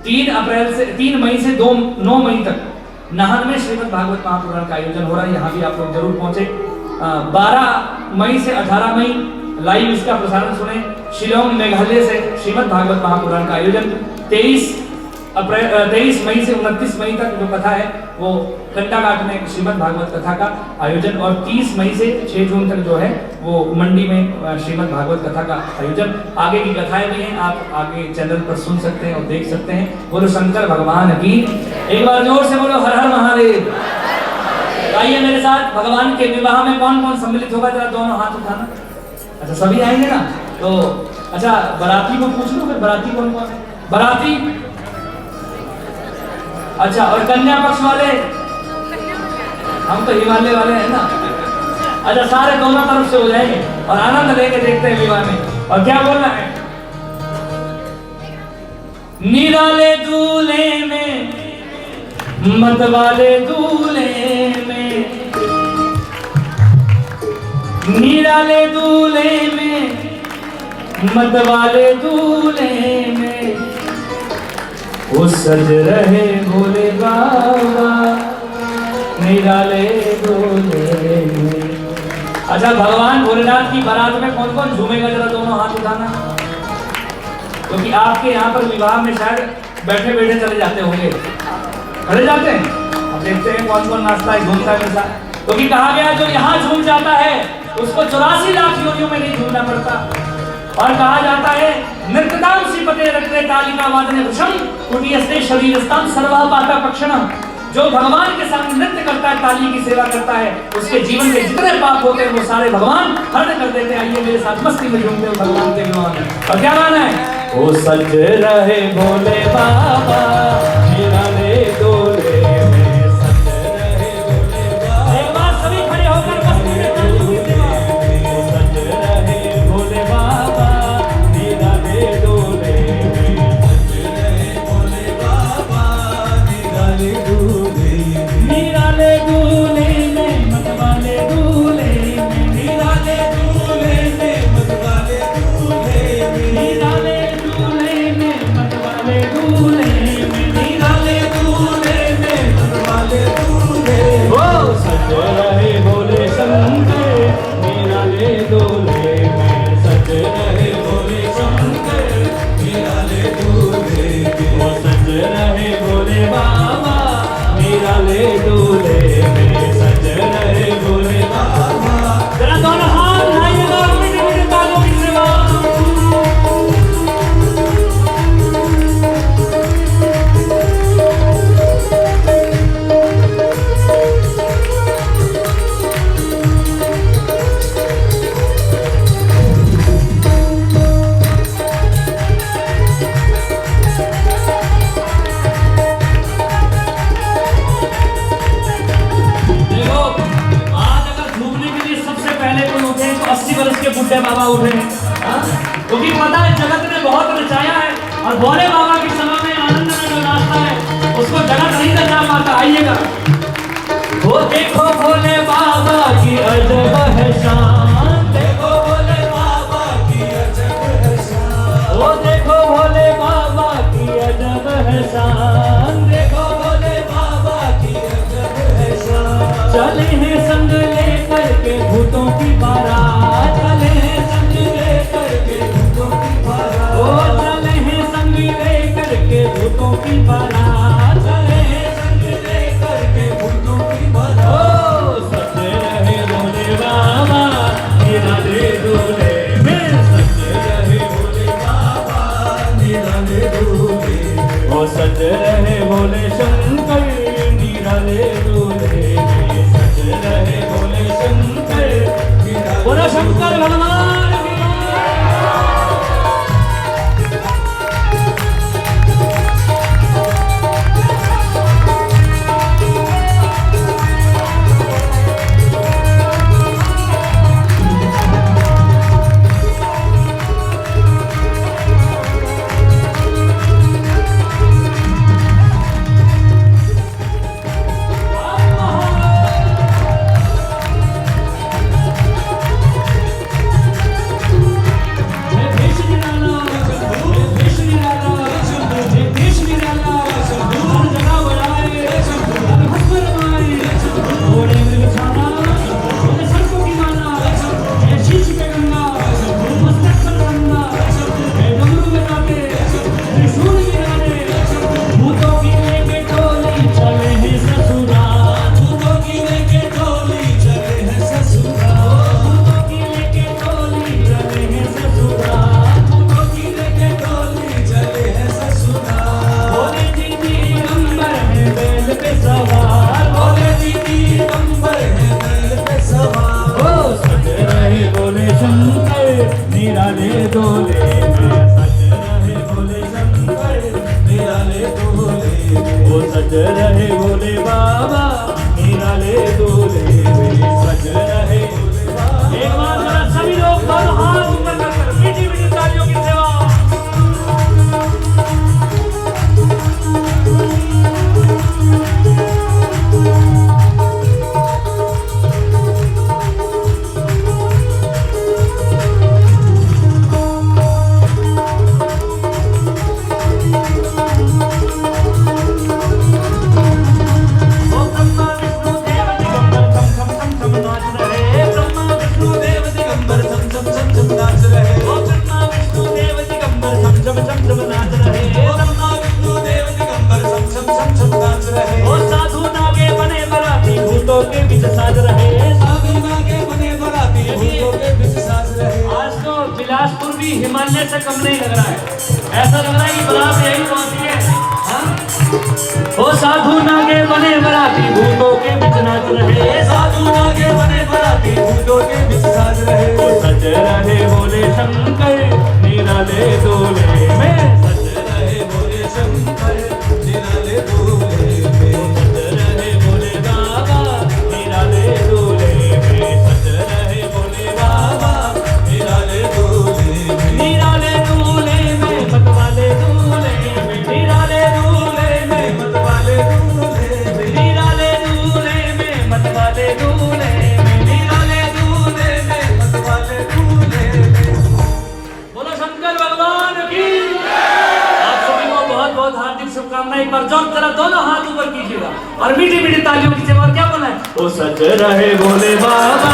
3 मई से 9 मई तक नाहन में श्रीमद् भागवत महापुराण का आयोजन हो रहा है, यहाँ भी आप लोग जरूर पहुंचे। 12 मई से 18 मई लाइव इसका प्रसारण सुने। शिलोंग मेघालय से श्रीमद् भागवत महापुराण का आयोजन। 23 मई से 29 मई तक जो कथा है वो कंडाघाट में श्रीमद् भागवत कथा का आयोजन, और 30 मई से 6 जून तक जो है वो मंडी में श्रीमद् भागवत कथा का आयोजन। आगे की कथाएं भी हैं, आप आगे चैनल पर सुन सकते हैं और देख सकते हैं। बोलो शंकर भगवान की। एक बार जोर से बोलो हर हर महादेव। आइए मेरे साथ, भगवान के विवाह में कौन कौन सम्मिलित होगा, जरा दोनों हाथ उठाना। अच्छा सभी आएंगे ना, तो अच्छा बाराती को पूछ लो फिर, बाराती कौन कौन है? बाराती, अच्छा, और कन्या पक्ष वाले, हम तो हिमालय वाले हैं ना। अच्छा सारे दोनों तरफ से हो जाएंगे और आनंद लेके देखते हैं विवाह में। और क्या बोलना है? निराले दूल्हे में मत वाले दूल्हे में, निराले दूल्हे में मत वाले दूल्हे में, वो सज रहे भोले बाबा निराले दूल्हे में। अच्छा, भगवान भोलेनाथ की बारात में कौन कौन झूमेगा? जरा दोनों हाथ उठाना, क्योंकि तो आपके यहाँ पर विवाह में शायद बैठे बैठे चले जाते होंगे, खड़े जाते हैं। अब देखते हैं कौन कौन नाचता है, झूमता है मेरे साथ। क्योंकि कहा गया जो यहाँ झूम जाता है उसको 84 लाख योनियों में नहीं झूमना पड़ता। और कहा जाता है नृत्यताम श्रीपते रत्ने तालिका वादने वृषम कुटियस्ते शरीरस्ताम सर्वः पाता पक्षणम। जो भगवान के सामने नृत्य करता है, ताली की सेवा करता है, उसके जीवन के जितने पाप होते हैं वो सारे भगवान हरण कर देते हैं। आइए मेरे साथ मस्ती में झूमते हो भगवान के विवाह में। और क्या गाना है? ओ सज रहे भोले बाबा निराले दूल्हे में, सज रहे भोले बाबा। एक बार सभी खड़े होकर मस्ती में ताली की सेवा। ओ सज रहे भोले बाबा निराले दूल्हे में, सज रहे भोले बाबा निराले दूल्हे में, निराले दूल्हे में मत वाले दूल्हे में, निराले दूल्हे में मत वाले दूल्हे में, निराले दूल्हे में मत वाले दूल्हे में, निराले दूल्हे में मत वाले दूल्हे। ओ सज रहे भोले शंकर निराले दूल्हे में, सज रहे भोले शंकर निराले दूल्हे में, ओ सज रहे भोले बाबा निराले दूल्हे में, सज रहे भोले बाबा। जरा दोनों हाथ उठाइएगा, मीठे मीठे तालियों की सेवा। बुड्ढे बाबा उठे, क्योंकि पता है जगत ने बहुत रचाया है और भोले बाबा की सभा में आनंद में जो नाचता है उसको जगत नहीं रचा पाता। आइएगा। वो देखो भोले बाबा की अजब है शान, देखो भोले बाबा की अजब है शान, वो देखो भोले बाबा की अजब है शान, देखो भोले बाबा की अजब है शान। चले हैं संग लेकर के भूतों की बारात, चले हैं संग लेकर के भूतों की बारात, ओ चले हैं संग लेकर के भूतों की बारात, चले हैं संग लेकर के भूतों की बारात। ओ सज रहे भोले बाबा निराले दूल्हे में, सज रहे भोले बाबा निराले दूल्हे, ओ सज रहे भोले शंकर निराले दूल्हे में, सज रहे भोले शंकर। बोलो शंकर भगवान की। निराले दूल्हे में, सज रहे भोले शंकर निराले दूल्हे में, वो सज रहे भोले बाबा निराले दूल्हे में, सज रहे भोले बाबा। एक बार जरा सभी लोग दोनों हाथ ऊपर कर मीठी मीठी तालियों की सेवा। सुनने से कम नहीं लग रहा है, ऐसा लग रहा है कि बारात यही पहुंची है। हाँ? ओ साधु नागे बने बराती भूतों के बीच नाच रहे, साधु नागे बने बराती भूतों के बीच नाच रहे। ओ सज रहे बोले शंकर निराले डोले में, सज रहे बोले शंकर निराले डोले में, सज रहे बोले बाबा निराले डोले में, सज रहे बोले बाबा निराले डोले में, निराले डोले में मतवाले डोले में, निराले डोले में मतवाले डोले में, निराले डोले में मतवाले डोले में, निराले डोले में मतवाले डोले में। बोलो शंकर भगवान की। आप सभी को बहुत बहुत हार्दिक शुभकामनाएं। एक बार जोर जरा दोनों हाथ ऊपर कीजिएगा और मीठी मीठी तालियों की सेवा। क्या बोला है? ओ सज रहे बोले बाबा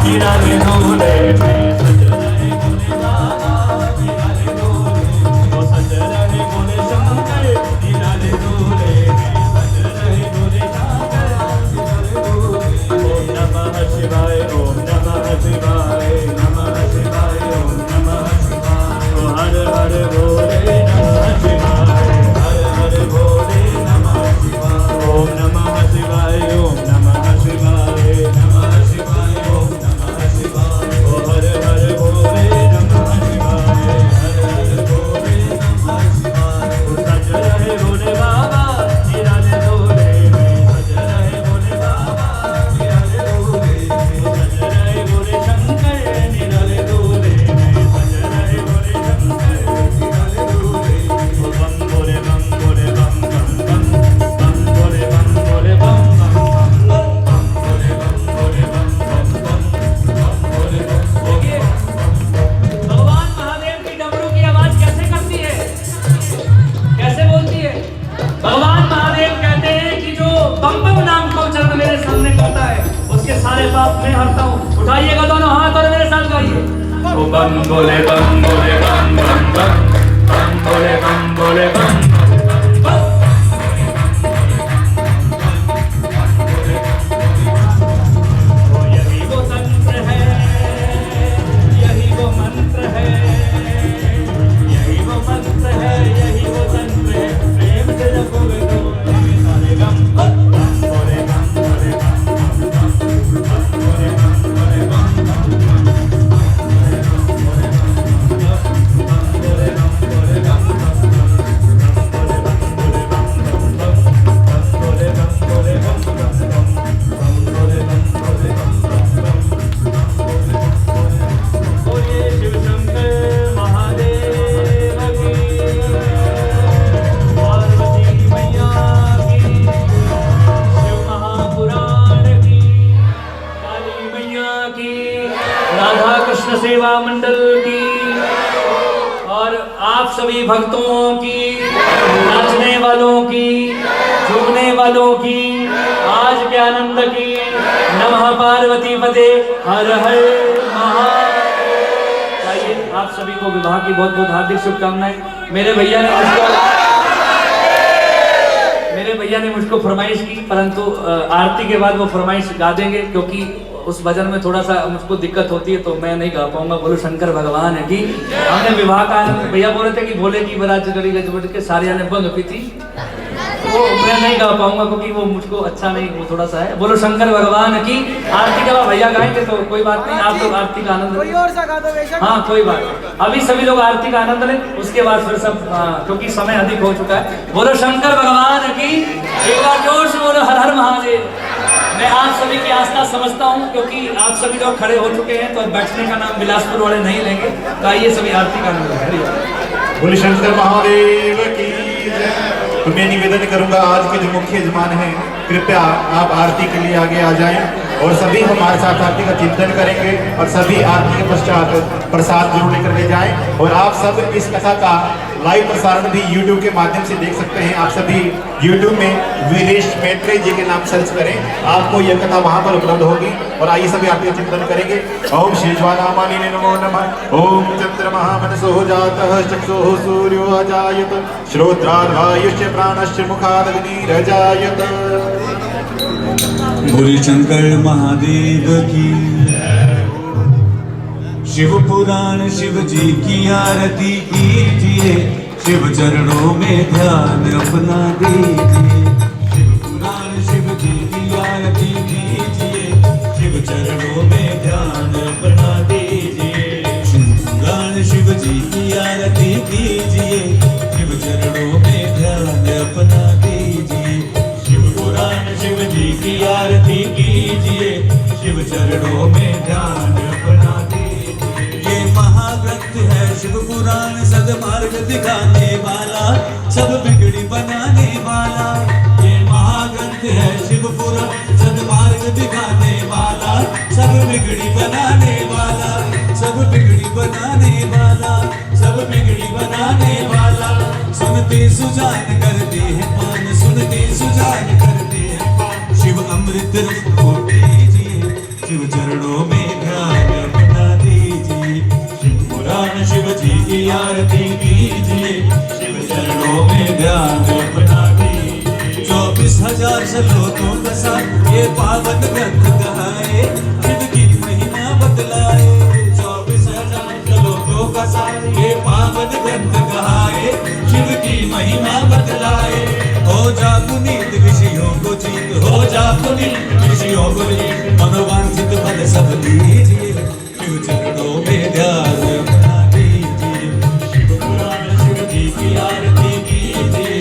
निराले डोले में, सज रहे बोले बाबा निराले डोले में, ओ सज रहे बोले शंकर निराले डोले में, सज रहे बोले शंकर निराले डोले में। ओम नमः शिवाय, ओम नमः शिवाय, नमः शिवाय, ओम नमः शिवाय। ओ हर हर भोले नमः शिवाय, हर हर भोले नमः शिवाय। ओम नमः शिवाय, ओम नमः शिवाय, नमः शिवाय, ओम नमः शिवाय। ओ हर हर भोले नमः शिवाय, हर हर भोले नमः शिवाय। ओ सज रहे भोले बाबा निराले डोले में, सज रहे भोले बाबा निराले डोले में, सज रहे भोले शंकर निराले डोले में, सज रहे भोले शंकर निराले डोले में। ओ बम भोले बम भोले बम बम बम, बम भोले बम भोले बम बम बम, बम भोले बम भोले बम बम बम, बम भोले बम भोले बम। भगवान महादेव की डमरू की आवाज कैसे करती है, कैसे बोलती है? भगवान महादेव कहते हैं कि जो बम बम नाम का उच्चारण मेरे सामने करता है उसके सारे पाप मैं हरता हूँ। उठाइएगा दोनों हाथ और मेरे साथ गाइए। ओ बम बोले बम बोले बम बम बम, बम बोले बम बोले बम बम बम। ओ यही वो तंत्र है, यही वो मंत्र है, यही वो मंत्र है, यही वो तंत्र है। प्रेम से जपोगे तो सारे गम। बम बोले बम बोले बम बम बम, बम बोले बम बोले बम बम बम, बम बोले बम बोले बम बम, बम बोले बम बोले बम बम बम, बम बोले बम बोले बम बम, बम बोले बम बोले बम बम बम, बम बोले बम बोले बम बम बम, बम बोले बम बोले बम। बोलिए शिव शंकर महादेव की, पार्वती मैया की, शिव महापुराण की, काली मैया की, राधा कृष्ण सेवा मंडल की, और आप सभी भक्तों की, नाचने वालों की, झूमने वालों की, आज के आनंद की। नमः पार्वती पते हर हर महादेव। आइए आप सभी को विवाह की बहुत बहुत हार्दिक शुभकामनाएं। मेरे भैया ने मुझको फरमाइश की, परंतु आरती के बाद वो फरमाइश गा देंगे, क्योंकि उस भजन में थोड़ा सा मुझको दिक्कत होती है तो मैं नहीं गा पाऊंगा। बोलो शंकर भगवान है की। हमने विवाह का भैया बोल रहे थे कि बोले की बरात गली गज के सारे ने बंग पी थी, वो मैं नहीं गा पाऊंगा क्योंकि वो मुझको अच्छा नहीं, वो थोड़ा सा है। बोलो शंकर भगवान की। आरती के बाद भैया गाएंगे तो कोई बात नहीं, आप लोग आरती का आनंद कोई और सा गा दो बेशक। हाँ कोई बात नहीं, अभी सभी लोग आरती का आनंद लें, उसके बाद फिर सब क्योंकि समय अधिक हो चुका है। बोलो शंकर भगवान की। एक बार जोर से बोलो हर हर महादेव। मैं आप सभी की आस्था समझता हूँ, क्योंकि आप सभी लोग खड़े हो चुके हैं तो बैठने का नाम बिलासपुर वाले नहीं लेंगे, तो आइए सभी आरती का आनंद लें। बोले शंकर महादेव की जय। तो मैं निवेदन करूंगा आज के जो मुख्य यजमान हैं, कृपया आप आरती के लिए आगे आ जाएं और सभी हमारे साथ आरती का चिंतन करेंगे और सभी आरती के पश्चात प्रसाद जरूर लेकर के जाएं। और आप सब इस कथा का लाइव प्रसारण भी YouTube के माध्यम से देख सकते हैं। आप सभी YouTube में वीरेश मैत्रेय जी के नाम सर्च करें, आपको यह कथा वहां पर उपलब्ध होगी। और आइए सभी आरती का चिंतन करेंगे। ओम श्री ज्वालामालिने नमो नमः। ओम चंद्रमा मनसो जातः चक्षुः सूर्यो अजायत श्रोत्रार्वायुष्य प्राणस्य मुखादग्निरजायत। बोले शंकर महादेव की। शिव पुराण शिव जी की आरती कीजिए, शिव चरणों में ध्यान अपना दीजिए। शिव पुराण शिव जी की आरती कीजिए, शिव चरणों में ध्यान अपना दीजिए। शिव पुराण शिव जी की आरती कीजिए, शिव चरणों में ध्यान अपना दीजिए। शिव पुराण शिव जी की आरती कीजिए, शिव चरणों में ध्यान अपना दीजिए। ये महाग्रंथ है शिव पुराण, सद्मार्ग दिखाने वाला, सब बिगड़ी बनाने वाला। ये महाग्रंथ है शिव पुराण, सद्मार्ग दिखाने वाला, सब बिगड़ी बनाने वाला, सब बिगड़ी बनाने वाला, सब बिगड़ी बनाने वाला। सुनते सुजान करते हैं पान, सुनते सुजान करते हैं पान। शिव अमृत रस को पीजिए, शिव चरणों में ध्यान अपना दीजिए। शिव पुराण शिव जी की आरती कीजिए, शिव चरणों में ध्यान अपना दीजिए। 24,000 श्लोकों का सार ये पावन ग्रंथ कहाए, शिव की महिमा बतलाए। 24,000 श्लोकों का सार ये पावन ग्रंथ कहाए, शिव की महिमा बतलाए। हो जा पुनीत विषयों को जीत, हो जा पुनीत विषयों को जीत, मनोवांछित फल सब लीजिए। शिव चरणों में ध्यान अपना दीजिए। शिव पुराण शिव जी की आरती कीजिए,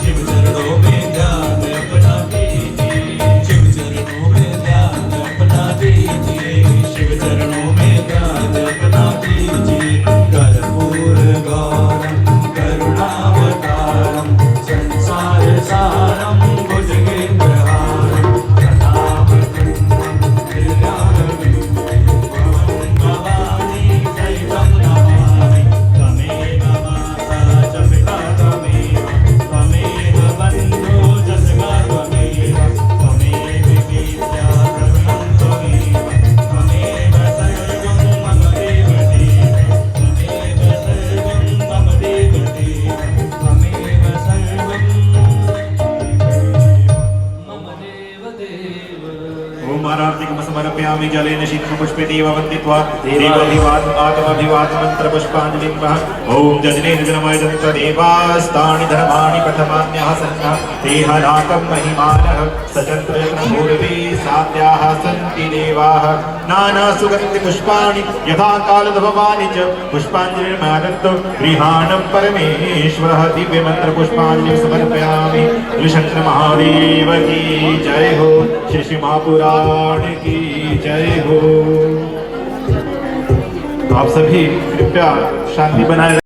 शिव चरणों में ध्यान अपना दीजिए। शिव चरणों में ध्यान अपना दीजिए, शिव चरणों में ध्यान अपना दीजिए। कर्पूर गौरम करुणावतारम, संसार सारम भुजगेन्द्रहारम, प्रतापतुल्यं कल्याणविग्रहं भवानी सहितं नमामि। त्वमेव माता च पिता त्वमेव, त्वमेव बन्धो च सखा त्वमेव, त्वमेव विद्या प्रभुं त्वमेव, त्वमेव सर्वं मम देवदेव, त्वमेव सर्वं मम देवदेव, त्वमेव सर्वं मम देवदेव। ओम आरार्तिकं समर्पयामि जलेन शीतपुष्पेनैव वन्दित्वा देवाधिवात् आत्माधिवात् मन्त्रपुष्पाञ्जलिं वः। ओम जजनेन जनमय दन्त देवास्तानि धर्माणि प्रथमान्यः सन्नः तेह नाकं महिमानः सचन्द्र पूर्वे सात्याः सन्ति देवाः नाना सुगन्धि पुष्पाणि यथा कालधवमानि च पुष्पाञ्जलिर्मादत्तो गृहाणं परमेश्वरः दिव्य मंत्र पुष्पाञ्जलिं समर्पयामि। त्रिशंकर महादेव की जय हो, श्री श्री महापुराण की जय हो। आप सभी कृपया शांति बनाए